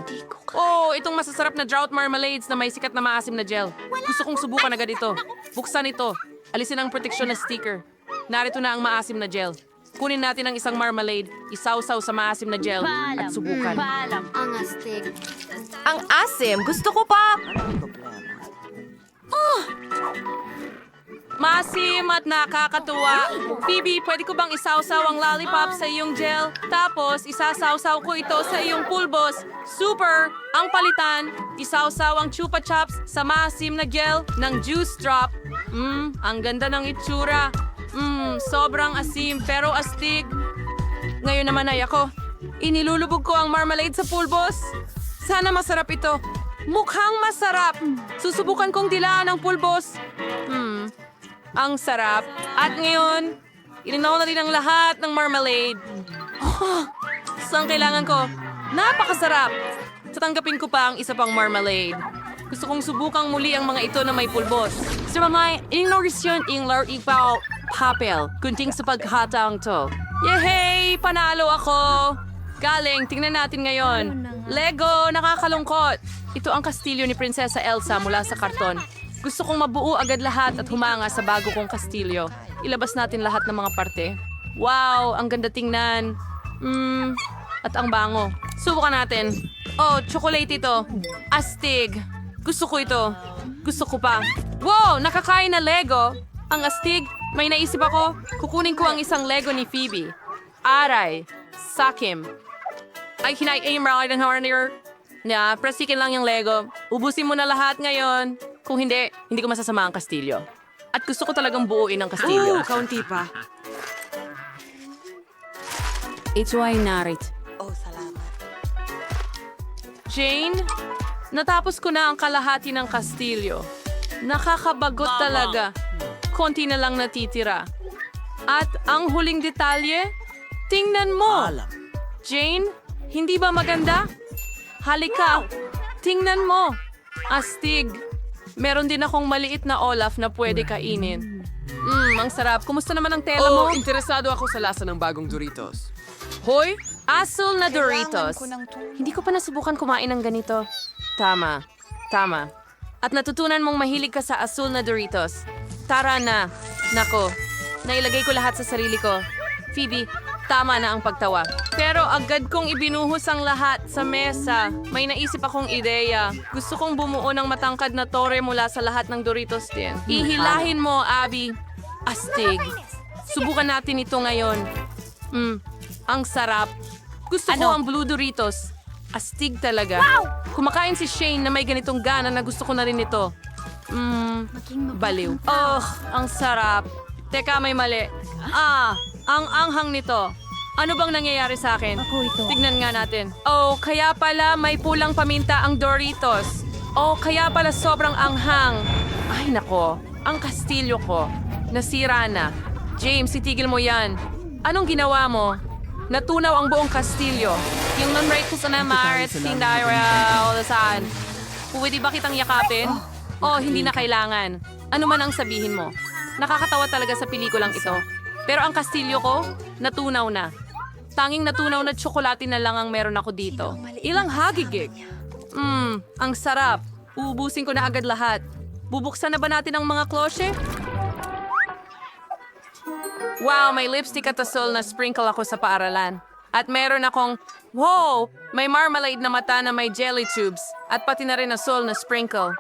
Oh, itong masasarap na drought marmalades na may sikat na maasim na gel. Gusto kong subukan agad ito. Buksan ito. Alisin ang proteksyon na sticker. Narito na ang maasim na gel. Kunin natin ang isang marmalade, isawsaw sa maasim na gel, at subukan. Ang astig. Ang asim, gusto ko pa! Maasim at nakakatuwa. Phoebe, pwede ko bang isawsaw ang lollipop sa iyong gel? Tapos, isasawsaw ko ito sa iyong pulbos. Super! Ang palitan, isawsaw ang chupa chups sa maasim na gel ng juice drop. Ang ganda ng itsura. Sobrang asim pero astig. Ngayon naman ay ako. Inilulubog ko ang marmalade sa pulbos. Sana masarap ito. Mukhang masarap. Susubukan kong dilaan ang pulbos. Ang sarap. At ngayon, ininaw na rin ang lahat ng marmalade. Saan kailangan ko? Napakasarap! Tatanggapin ko pa ang isa pang marmalade. Gusto kong subukang muli ang mga ito na may pulbos. Sa mga ignorisyon inglar ipaw papel, kunting sa pagkataong to. Yehey! Panalo ako! Galing, tingnan natin ngayon. Lego, nakakalungkot. Ito ang kastilyo ni Prinsesa Elsa mula sa karton. Gusto kong mabuo agad lahat at humanga sa bago kong kastilyo. Ilabas natin lahat ng mga parte. Wow, ang ganda tingnan. At ang bango. Subukan natin. Oh, chocolate ito. Astig. Gusto ko ito. Gusto ko pa. Wow, nakakain na Lego. Ang astig. May naisip ako. Kukunin ko ang isang Lego ni Phoebe. Aray. Sakim. Ay, hinay-aim rin ng harnier. Prestikin lang yung Lego. Ubusin mo na lahat ngayon. Kung hindi, hindi ko masasama ang kastilyo. At gusto ko talagang buuin ang kastilyo. Kaunti pa. Ito ay narit. Jane, natapos ko na ang kalahati ng kastilyo. Nakakabagot talaga. Konti na lang natitira. At ang huling detalye, tingnan mo. Jane, hindi ba maganda? Halika, tingnan mo. Astig. Meron din akong maliit na Olaf na pwede kainin. Ang sarap. Kumusta naman ang tela mo? Interesado ako sa lasa ng bagong Doritos. Hoy, asul na Doritos. Hindi ko pa nasubukan kumain ng ganito. Tama. At natutunan mong mahilig ka sa asul na Doritos. Tara na. Nako, nailagay ko lahat sa sarili ko. Phoebe, tama na ang pagtawa. Pero agad kong ibinuhos ang lahat sa mesa. May naisip akong ideya. Gusto kong bumuo ng matangkad na tore mula sa lahat ng Doritos din. Ihilahin mo, Abby. Astig. Subukan natin ito ngayon. Ang sarap. Gusto ko ang blue Doritos. Astig talaga. Kumakain si Shane na may ganitong gana na gusto ko na rin ito. Baliw. Oh, ang sarap. Teka, may mali. Ang anghang nito. Ano bang nangyayari sa akin? Tignan nga natin. Oh, kaya pala may pulang paminta ang Doritos. Oh, kaya pala sobrang anghang. Ay nako, ang kastilyo ko. Nasira na. James, itigil mo yan. Anong ginawa mo? Natunaw ang buong kastilyo. Yung non-right ko sa namarit, tindaira, saan. Pwede ba kitang yakapin? Oh, hindi na kailangan. Ano man ang sabihin mo. Nakakatawa talaga sa pelikulang ito. Pero ang kastilyo ko, natunaw na. Tanging natunaw na tsokolate na lang ang meron ako dito. Ilang hagigig. Ang sarap. Uubusin ko na agad lahat. Bubuksan na ba natin ang mga klosye? Wow, may lipstick at asul na sprinkle ako sa paaralan. At meron akong, wow, may marmalade na mata na may jelly tubes. At pati na rin asul na sprinkle.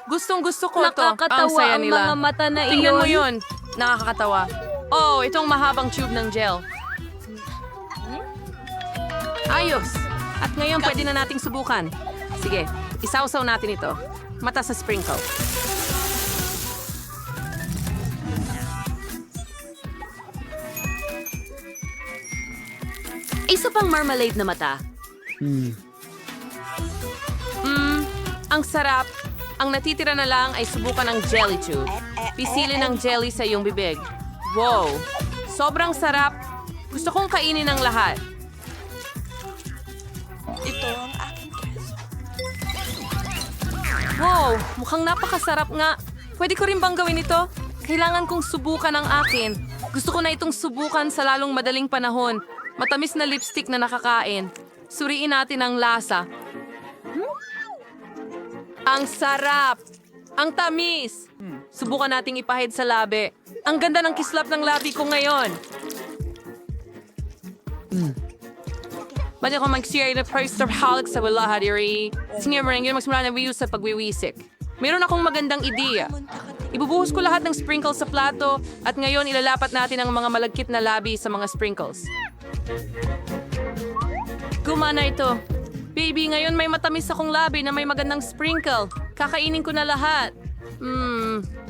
Gustong-gusto ko ito. Ang saya nila. Mga mata na Tingnan mo yun. Nakakatawa. Oh, itong mahabang tube ng gel. Ayos! At ngayon pwede na nating subukan. Sige, isawsaw natin ito. Mata sa sprinkle. Isa pang marmalade na mata. Ang sarap. Ang natitira na lang ay subukan ng jelly tube. Pisilin ng jelly sa iyong bibig. Wow! Sobrang sarap. Gusto kong kainin ang lahat. Ito ang aking keso. Wow! Mukhang napakasarap nga. Pwede ko rin bang gawin ito? Kailangan kong subukan ang akin. Gusto ko na itong subukan sa lalong madaling panahon. Matamis na lipstick na nakakain. Suriin natin ang lasa. Ang sarap! Ang tamis! Subukan nating ipahid sa labi. Ang ganda ng kislap ng labi ko ngayon. Ba't ako mag-share na first of halik sa wala hadiri? Sige mo rin yun magsimula na views sa pagwiwisik. Mayroon akong magandang ideya. Ibubuhos ko lahat ng sprinkles sa plato at ngayon ilalapat natin ang mga malagkit na labi sa mga sprinkles. Gumana ito. Baby, ngayon may matamis akong labi na may magandang sprinkle. Kakainin ko na lahat.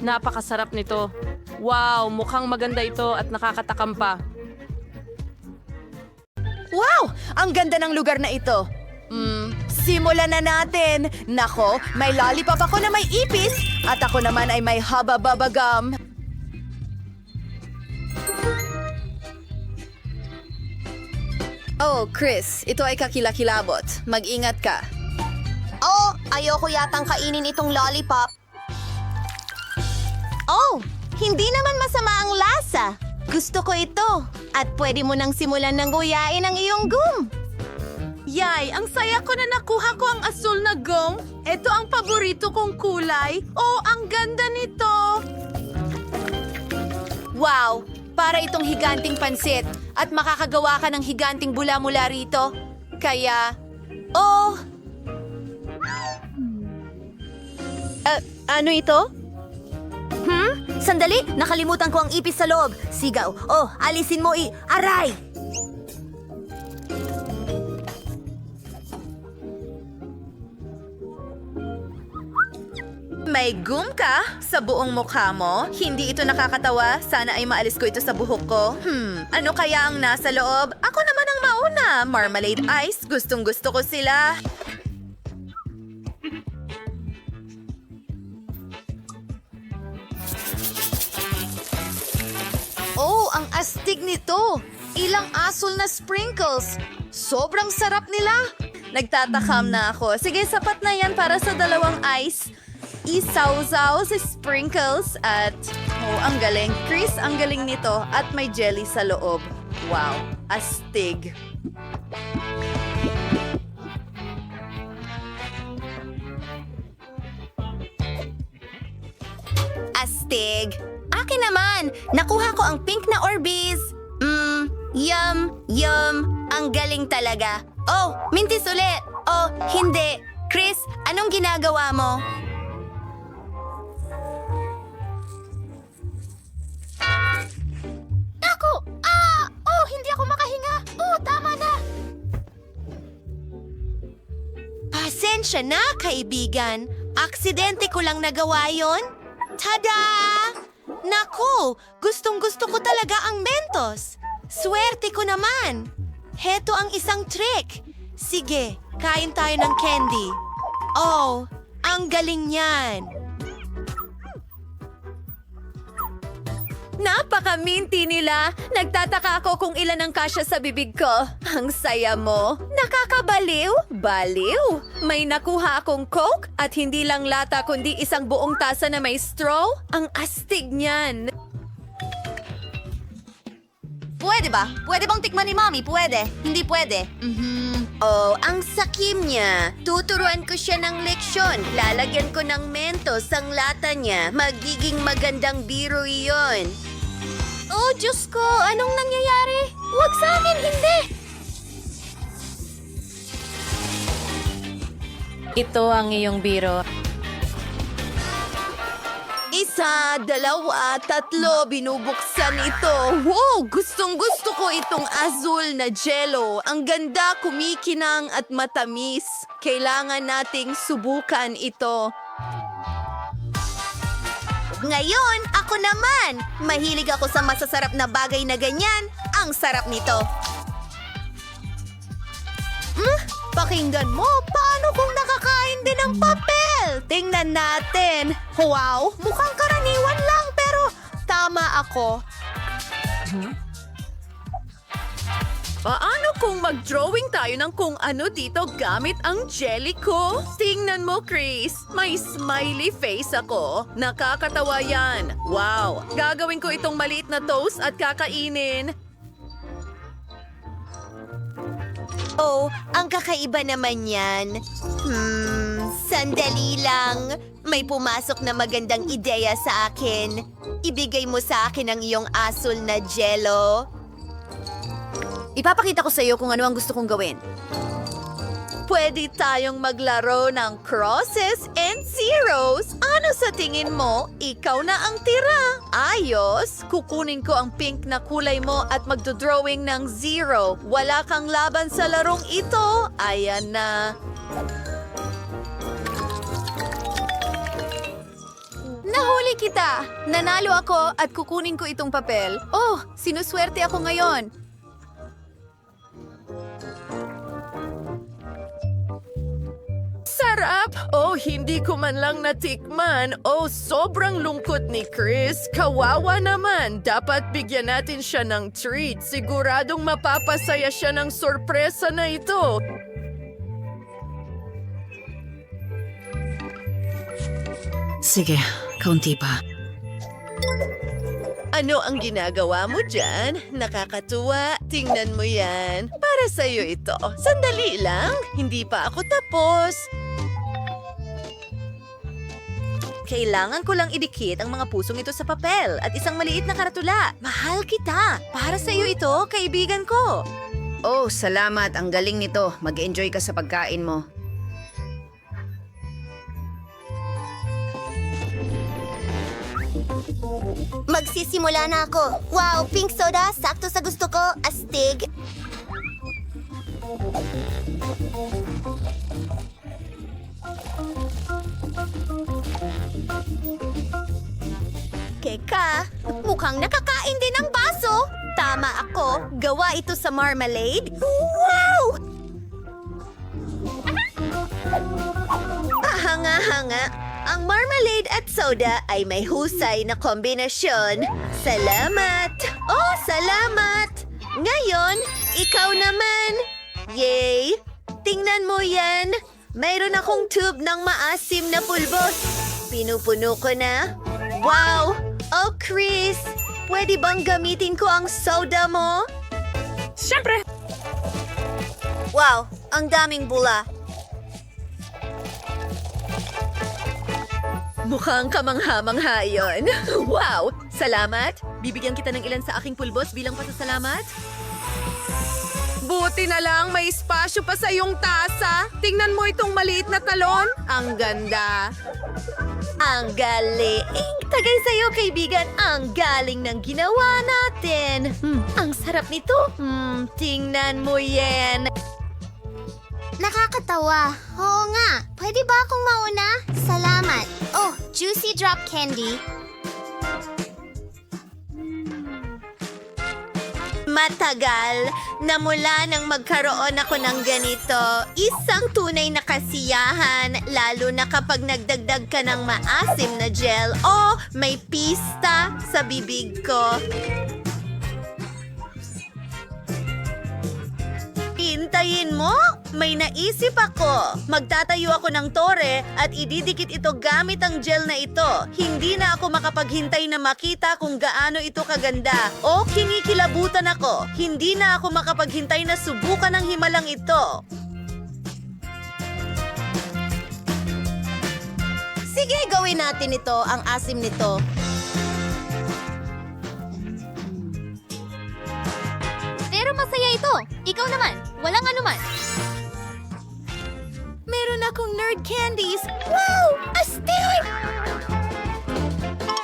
Napakasarap nito. Wow, mukhang maganda ito at nakakatakam pa. Wow! Ang ganda ng lugar na ito. Simulan na natin. Nako, may lollipop ako na may ipis at ako naman ay may haba-baba gum. Oh, Chris, ito ay kakilakilabot. Mag-ingat ka. Oh, ayoko yatang kainin itong lollipop. Oh, hindi naman masama ang lasa. Gusto ko ito. At pwede mo nang simulan ng guyain ang iyong gum. Yay, ang saya ko na nakuha ko ang asul na gum. Ito ang paborito kong kulay. Oh, ang ganda nito. Wow, para itong higanting pansit. At makakagawa ka ng higanting bula mula rito. Kaya, oh... ano ito? Sandali, nakalimutan ko ang ipis sa loob. Sigaw. Oh, alisin mo aray! May gum ka sa buong mukha mo? Hindi ito nakakatawa. Sana ay maalis ko ito sa buhok ko. Ano kaya ang nasa loob? Ako naman ang mauna. Marmalade ice. Gustong-gusto ko sila. Oh, ang astig nito! Ilang asul na sprinkles! Sobrang sarap nila! Nagtatakam na ako. Sige, sapat na yan para sa dalawang ice. Isawsaw sa sprinkles at... Oh, ang galing. Chris, ang galing nito. At may jelly sa loob. Wow, astig. Astig! Akin naman! Nakuha ko ang pink na Orbeez! Yum! Ang galing talaga! Oh, mintis ulit! Oh, hindi! Chris, anong ginagawa mo? Naku! Oh, hindi ako makahinga! Oh, tama na! Pasensya na, kaibigan! Aksidente ko lang nagawa yon. Tada! Naku! Gustong-gusto ko talaga ang Mentos! Swerte ko naman! Heto ang isang trick! Sige, kain tayo ng candy. Oh, ang galing niyan! Napaka-minty nila. Nagtataka ako kung ilan ang kasya sa bibig ko. Ang saya mo. Nakakabaliw? Baliw. May nakuha akong Coke at hindi lang lata kundi isang buong tasa na may straw. Ang astig niyan. Pwede ba? Pwede bang tikman ni Mommy? Pwede. Hindi pwede. Oh, ang sakim niya. Tuturuan ko siya ng leksyon. Lalagyan ko ng Mentos ang lata niya. Magiging magandang biro iyon. Oh, Diyos ko! Anong nangyayari? Huwag sa akin, hindi! Ito ang iyong biro. Isa, dalawa, tatlo, binubuksan ito. Wow! Gustong-gusto ko itong azul na jello. Ang ganda, kumikinang at matamis. Kailangan nating subukan ito. Ngayon, ako naman! Mahilig ako sa masasarap na bagay na ganyan. Ang sarap nito. Pakinggan mo, paano kung nakakain din ng papel? Tingnan natin. Wow, mukhang karaniwan lang pero tama ako. Paano kung mag-drawing tayo ng kung ano dito gamit ang jelly ko? Tingnan mo, Chris. May smiley face ako. Nakakatawa yan. Wow. Gagawin ko itong maliit na toast at kakainin. Oh, ang kakaiba naman yan. Sandali lang. May pumasok na magandang ideya sa akin. Ibigay mo sa akin ang iyong asul na jello. Ipapakita ko sa iyo kung ano ang gusto kong gawin. Pwede tayong maglaro ng crosses and zeros. Ano sa tingin mo? Ikaw na ang tira. Ayos. Kukunin ko ang pink na kulay mo at magdodrawing ng zero. Wala kang laban sa larong ito. Ayan na. Nahuli kita! Nanalo ako at kukunin ko itong papel. Oh, sinuswerte ako ngayon. Sarap! Oh, hindi ko man lang natikman. Oh, sobrang lungkot ni Chris. Kawawa naman. Dapat bigyan natin siya ng treat. Siguradong mapapasaya siya ng sorpresa na ito. Sige, kaunti pa. Ano ang ginagawa mo dyan? Nakakatuwa. Tingnan mo yan. Para sa'yo ito. Sandali lang. Hindi pa ako tapos. Kailangan ko lang idikit ang mga pusong ito sa papel at isang maliit na karatula. Mahal kita. Para sa iyo ito, kaibigan ko. Oh, salamat. Ang galing nito. Mag-enjoy ka sa pagkain mo. Magsisimula na ako. Wow, pink soda. Sakto sa gusto ko. Astig. Keka, mukhang nakakain din ang baso. Tama ako. Gawa ito sa marmalade. Wow! Hanga-hanga. Ang marmalade at soda ay may husay na kombinasyon. Salamat! Oh, salamat! Ngayon, ikaw naman! Yay! Tingnan mo yan! Mayroon akong tube ng maasim na pulbos. Pinupuno ko na. Wow! Oh, Chris! Pwede bang gamitin ko ang soda mo? Siyempre! Wow! Ang daming bula. Mukhang kamangha-mangha yun. Wow! Salamat! Bibigyan kita ng ilan sa aking pulbos bilang pasasalamat. Buti na lang may espasyo pa sa iyong tasa. Tingnan mo itong maliit na talon. Ang ganda. Ang galing! Tagay sa'yo, kaibigan. Ang galing ng ginawa natin. Ang sarap nito. Tingnan mo yan. Nakakatawa. Oo nga. Pwede ba akong mauna? Salamat. Oh, juicy drop candy. Matagal na mula nang magkaroon ako ng ganito. Isang tunay na kasiyahan, lalo na kapag nagdagdag ka ng maasim na gel o may pista sa bibig ko. Hintayin mo? May naisip ako. Magtatayo ako ng tore at ididikit ito gamit ang gel na ito. Hindi na ako makapaghintay na makita kung gaano ito kaganda. O kinikilabutan ako. Hindi na ako makapaghintay na subukan ang himalang ito. Sige, gawin natin ito, ang asim nito. Pero masaya ito. Ikaw naman. Walang anuman. Meron akong nerd candies. Wow! Astig!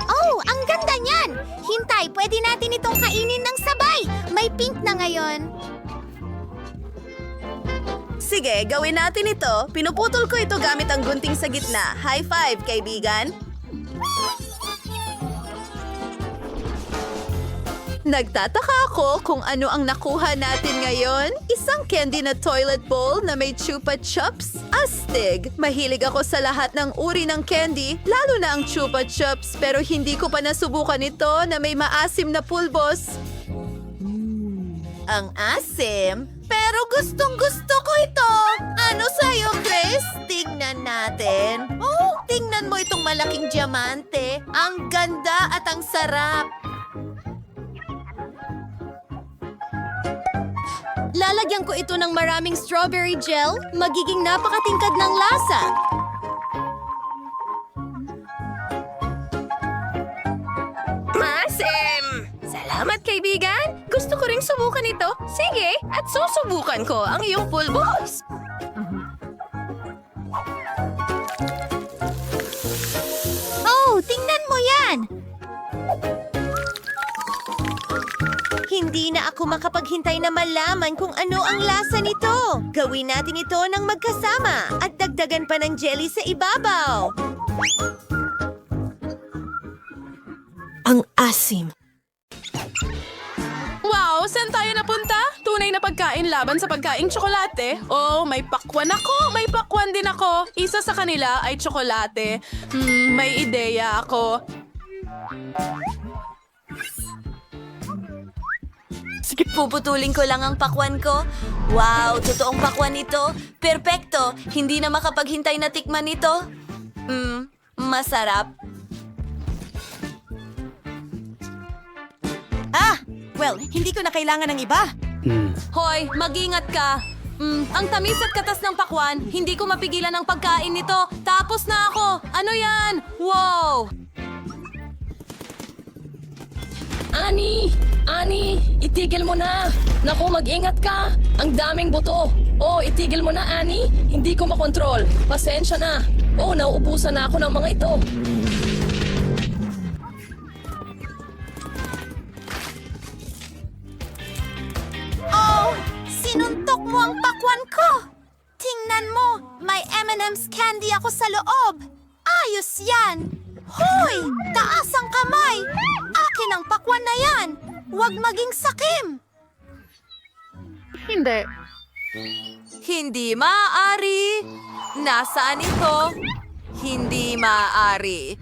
Oh, ang ganda niyan! Hintay, pwede natin itong kainin ng sabay. May pink na ngayon. Sige, gawin natin ito. Pinuputol ko ito gamit ang gunting sa gitna. High five, kaibigan. Nagtataka ako kung ano ang nakuha natin ngayon. Isang candy na toilet bowl na may chupa chups. Astig! Mahilig ako sa lahat ng uri ng candy, lalo na ang chupa chups. Pero hindi ko pa nasubukan ito na may maasim na pulbos. Ang asim? Pero gustong-gusto ko ito! Ano sa'yo, Chris? Tingnan natin. Oh, tingnan mo itong malaking diamante. Ang ganda at ang sarap. Lalagyan ko ito ng maraming strawberry gel. Magiging napakatingkad ng lasa. Asim! Salamat, kaibigan! Gusto ko ring subukan susubukan ito? Sige, at susubukan ko ang iyong pulbos. Oh, tingnan mo yan! Hindi na ako makapaghintay na malaman kung ano ang lasa nito. Gawin natin ito ng magkasama at dagdagan pa ng jelly sa ibabaw. Ang asim. Wow, saan tayo napunta? Tunay na pagkain laban sa pagkaing tsokolate? Oh, may pakwan ako! May pakwan din ako! Isa sa kanila ay tsokolate. May ideya ako. Sige, puputulin ko lang ang pakwan ko. Wow, totoong pakwan ito. Perpekto! Hindi na makapaghintay na tikman ito. Masarap. Well, hindi ko na kailangan ng iba. Hoy, mag-ingat ka. Ang tamis at katas ng pakwan, hindi ko mapigilan ang pagkain nito. Tapos na ako. Ano yan? Wow! Ani, itigil mo na. Naku, mag-ingat ka. Ang daming buto. Oh, itigil mo na, Ani. Hindi ko makontrol. Pasensya na. Oh, nauubusan na ako ng mga ito. Oh, sinuntok mo ang pakwan ko! Tingnan mo, may M&M's candy ako sa loob. Ayos yan! Hoy! Taas ang kamay! Akin ang pakwan na yan! Huwag maging sakim! Hindi maaari. Nasaan ito? Hindi maaari.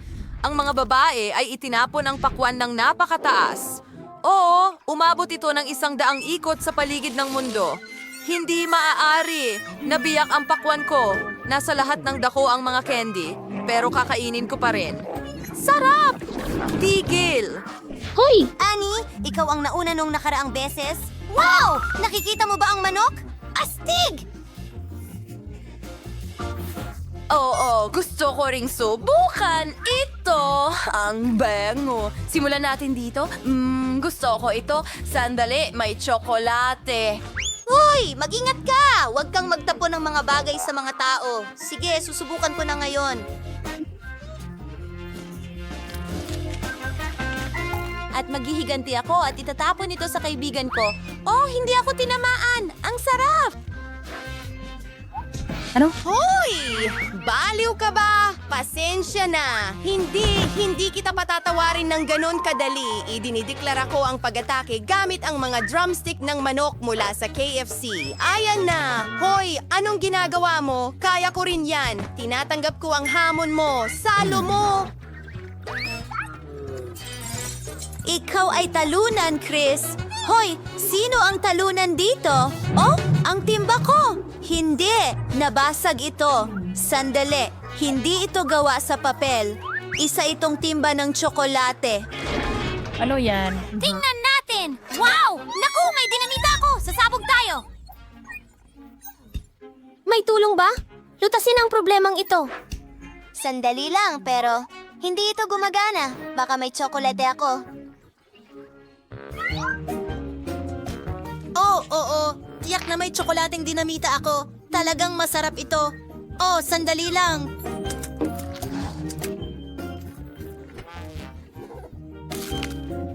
Ang mga babae ay itinapon ang pakwan ng napakataas. Oo, umabot ito ng 100 ikot sa paligid ng mundo. Hindi maaari. Nabiyak ang pakwan ko. Nasa lahat ng dako ang mga candy, pero kakainin ko pa rin. Sarap! Tigil! Hoy! Annie, ikaw ang nauna nung nakaraang beses. Wow! Nakikita mo ba ang manok? Astig! Oo, gusto ko ring subukan ito. Ang bango. Simulan natin dito. Gusto ko ito. Sandali, may tsokolate. Hoy! Mag-ingat ka! Huwag kang magtapon ng mga bagay sa mga tao. Sige, susubukan ko na ngayon. At maghihiganti ako at itatapon ito sa kaibigan ko. Oh, hindi ako tinamaan! Ang sarap! Ano? Hoy! Baliw ka ba? Pasensya na. Hindi kita patatawarin ng ganon kadali. Idinideklara ko ang pag-atake gamit ang mga drumstick ng manok mula sa KFC. Ayan na! Hoy, anong ginagawa mo? Kaya ko rin yan. Tinatanggap ko ang hamon mo. Salo mo! Ikaw ay talunan, Chris. Hoy, sino ang talunan dito? Oh, ang timba ko. Hindi, nabasag ito. Sandali, hindi ito gawa sa papel. Isa itong timba ng tsokolate. Ano yan? Tingnan natin! Wow! Naku, may dinamita ako! Sasabog tayo! May tulong ba? Lutasin ang problemang ito. Sandali lang, pero hindi ito gumagana. Baka may tsokolate ako. Oo. Tiyak na may tsokolating dinamita ako. Talagang masarap ito. Oh, sandali lang.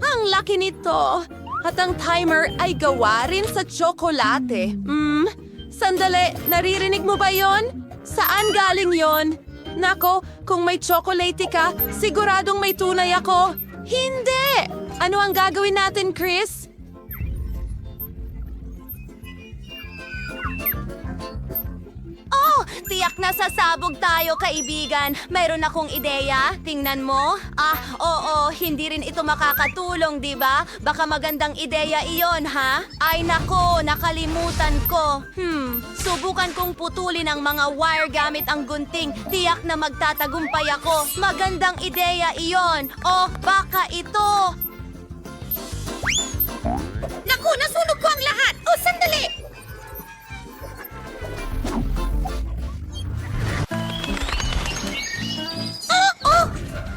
Ang laki nito. At ang timer ay gawa rin sa tsokolate. Sandali, naririnig mo ba yon? Saan galing yon? Nako, kung may tsokolate ka, siguradong may tunay ako. Hindi! Ano ang gagawin natin, Chris? Oh, tiyak na sasabog tayo, kaibigan. Mayroon akong ideya. Tingnan mo. Oo, hindi rin ito makakatulong, di ba? Baka magandang ideya iyon, ha? Ay nako, nakalimutan ko. Subukan kong putulin ang mga wire gamit ang gunting. Tiyak na magtatagumpay ako. Magandang ideya iyon. Oh, baka ito. Naku, nasunog ko ang lahat. Oh, sandali.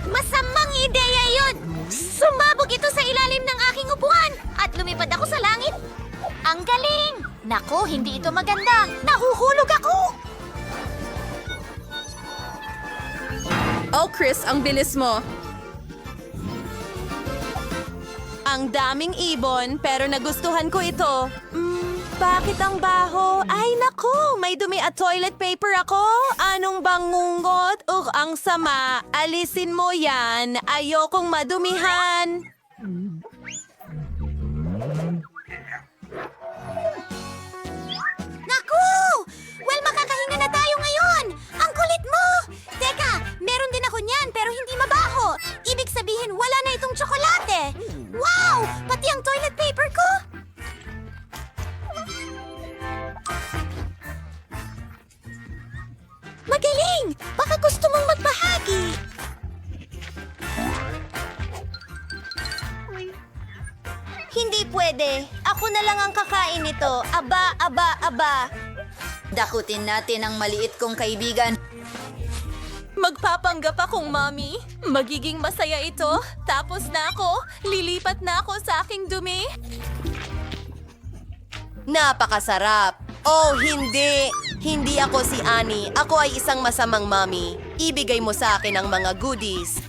Masamang ideya yun! Sumabog ito sa ilalim ng aking upuan at lumipad ako sa langit. Naku, hindi ito maganda. Nahuhulog ako! Oh, Chris, ang bilis mo. Ang daming ibon, pero nagustuhan ko ito. Bakit ang baho? Ay naku, may dumi at toilet paper ako. Anong bangungot? Ang sama. Alisin mo yan. Ayokong madumihan. Naku! Well, makakahinga na tayo ngayon! Ang kulit mo! Teka, meron din ako niyan pero hindi mabaho. Ibig sabihin, wala na itong tsokolate. Wow! Pati ang toilet paper ko! Magaling! Baka gusto mong magbahagi. Hindi pwede. Ako na lang ang kakain nito. Aba, aba, aba. Dakutin natin ang maliit kong kaibigan. Magpapanggap akong mommy. Magiging masaya ito. Tapos na ako. Lilipat na ako sa aking dumi. Napakasarap. Oh, hindi. Hindi ako si Annie. Ako ay isang masamang mommy. Ibigay mo sa akin ang mga goodies.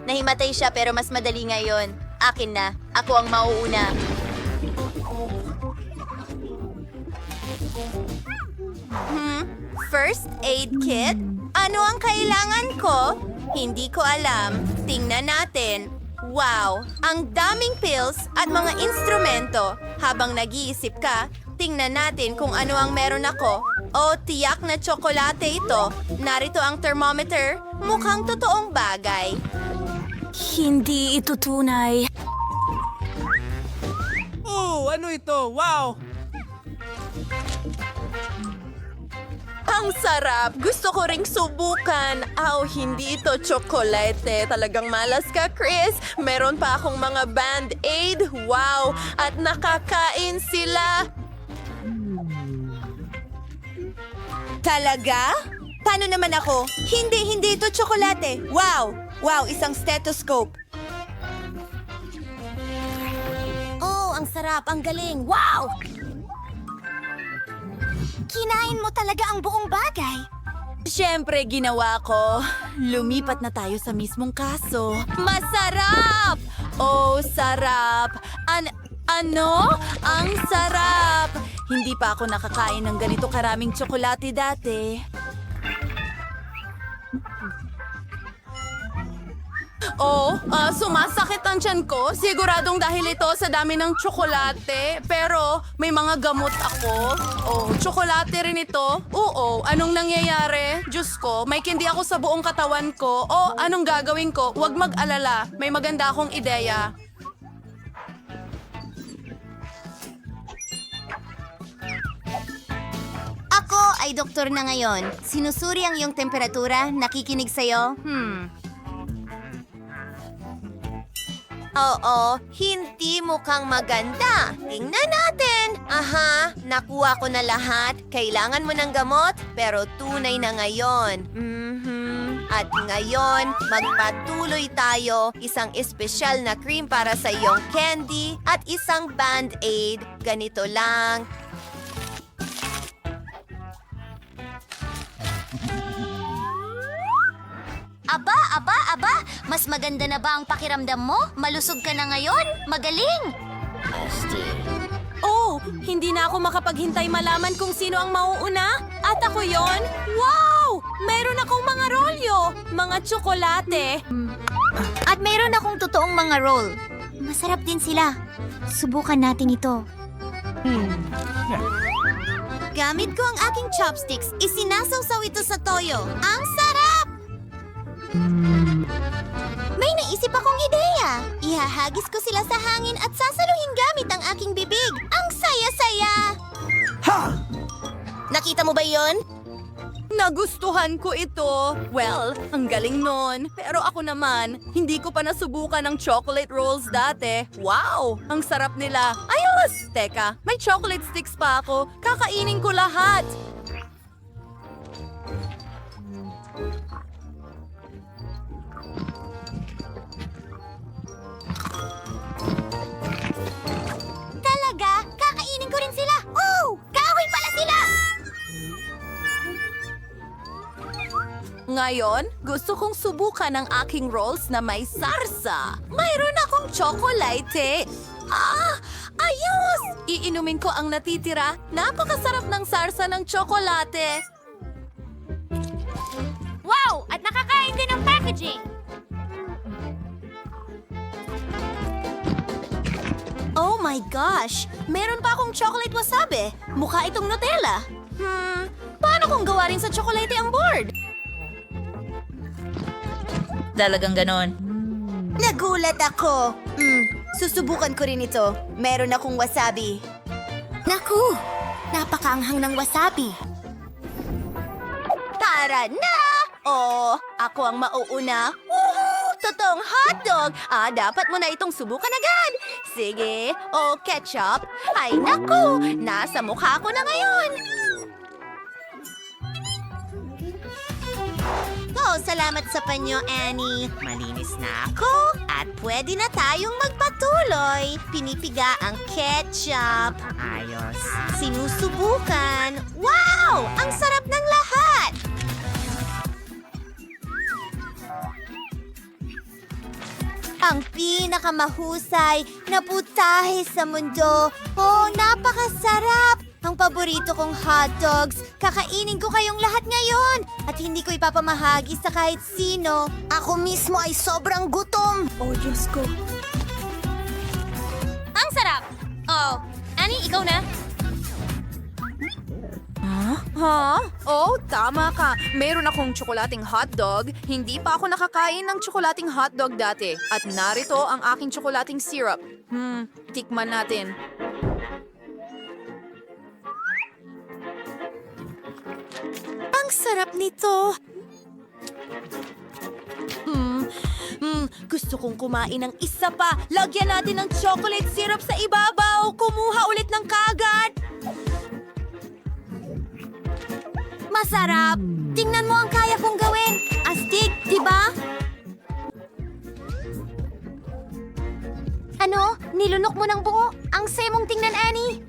Nahimatay siya pero mas madali ngayon. Akin na. Ako ang mauuna. First aid kit? Ano ang kailangan ko? Hindi ko alam. Tingnan natin. Wow! Ang daming pills at mga instrumento. Habang nag-iisip ka, tingnan natin kung ano ang meron ako. O, tiyak na tsokolate ito. Narito ang thermometer. Mukhang totoong bagay. Hindi ito tunay. Oh, ano ito? Wow! Ang sarap! Gusto ko ring subukan. Hindi ito tsokolate. Talagang malas ka, Chris. Meron pa akong mga Band-Aid. Wow! At nakakain sila. Talaga? Paano naman ako? Hindi ito tsokolate. Wow! Wow, isang stethoscope. Oh, ang sarap. Ang galing. Wow! Kinain mo talaga ang buong bagay. Siyempre, ginawa ko. Lumipat na tayo sa mismong kaso. Masarap! Oh, sarap! Ano? Ang sarap! Hindi pa ako nakakain ng ganito karaming tsokolate dati. Sumasakit ang tiyan ko. Siguradong dahil ito sa dami ng tsokolate. Pero may mga gamot ako. Tsokolate rin ito. Oo, anong nangyayari? Diyos ko, may kindi ako sa buong katawan ko. Anong gagawin ko? Huwag mag-alala. May maganda akong ideya. Ako ay doktor na ngayon. Sinusuri ang iyong temperatura, nakikinig sa'yo. Oo, hindi mukhang maganda. Tingnan natin. Aha, nakuha ko na lahat. Kailangan mo ng gamot, pero tunay na ngayon. At ngayon, magpatuloy tayo. Isang espesyal na cream para sa iyong candy at isang Band-Aid. Ganito lang. Aba! Mas maganda na ba ang pakiramdam mo? Malusog ka na ngayon? Magaling! Hindi na ako makapaghintay malaman kung sino ang mauuna. At ako yon. Wow! Mayroon akong mga rolyo, mga tsokolate. At mayroon akong totoong mga roll. Masarap din sila. Subukan natin ito. Gamit ko ang aking chopsticks. Isinasawsaw ito sa toyo. Ang sarap! May naisip akong ideya. Ihahagis ko sila sa hangin at sasaluhin gamit ang aking bibig. Ang saya-saya! Nakita mo ba yon? Nagustuhan ko ito. Well, ang galing nun. Pero ako naman, hindi ko pa nasubukan ang chocolate rolls dati. Wow! Ang sarap nila. Ayos! Teka, may chocolate sticks pa ako. Kakainin ko lahat. Talaga? Kakainin ko rin sila Ngayon, gusto kong subukan ang aking rolls na may sarsa. Mayroon akong tsokolate. Ayos! Iinumin ko ang natitira. Napakasarap ng sarsa ng tsokolate. Wow! At nakakain din ng packaging! Oh my gosh! Meron pa akong chocolate wasabi. Mukha itong Nutella. Paano kung gawa rin sa tsokolate ang board? Talagang ganon. Nagulat ako. Susubukan ko rin ito. Meron akong wasabi. Naku! Napakaanghang ng wasabi. Tara na! Oh, ako ang mauuna. Woohoo! Totoong hotdog! Dapat mo na itong subukan agad. Sige. Oh, ketchup. Ay, naku! Nasa mukha ko na ngayon. Oh, salamat sa panyo, Annie. Malinis na ako at pwede na tayong magpatuloy. Pinipiga ang ketchup. Ayos. Sinusubukan. Wow! Ang sarap ng lahat! Ang pinakamahusay na putahe sa mundo. Oh, napakasarap! Ang paborito kong hotdogs. Kakainin ko kayong lahat ngayon. At hindi ko ipapamahagi sa kahit sino. Ako mismo ay sobrang gutom. Oh, Diyos ko. Ang sarap! Oh, Annie, ikaw na. Oh, tama ka. Meron akong tsokolating hotdog. Hindi pa ako nakakain ng tsokolating hotdog dati. At narito ang aking tsokolating syrup. Tikman natin. Ang sarap nito. Gusto kong kumain ng isa pa. Lagyan natin ng chocolate syrup sa ibabaw. Kumuha ulit ng kagat. Masarap. Tingnan mo ang kaya kong gawin. Astig, di ba? Ano? Nilunok mo ng buo? Ang semong tingnan, Annie.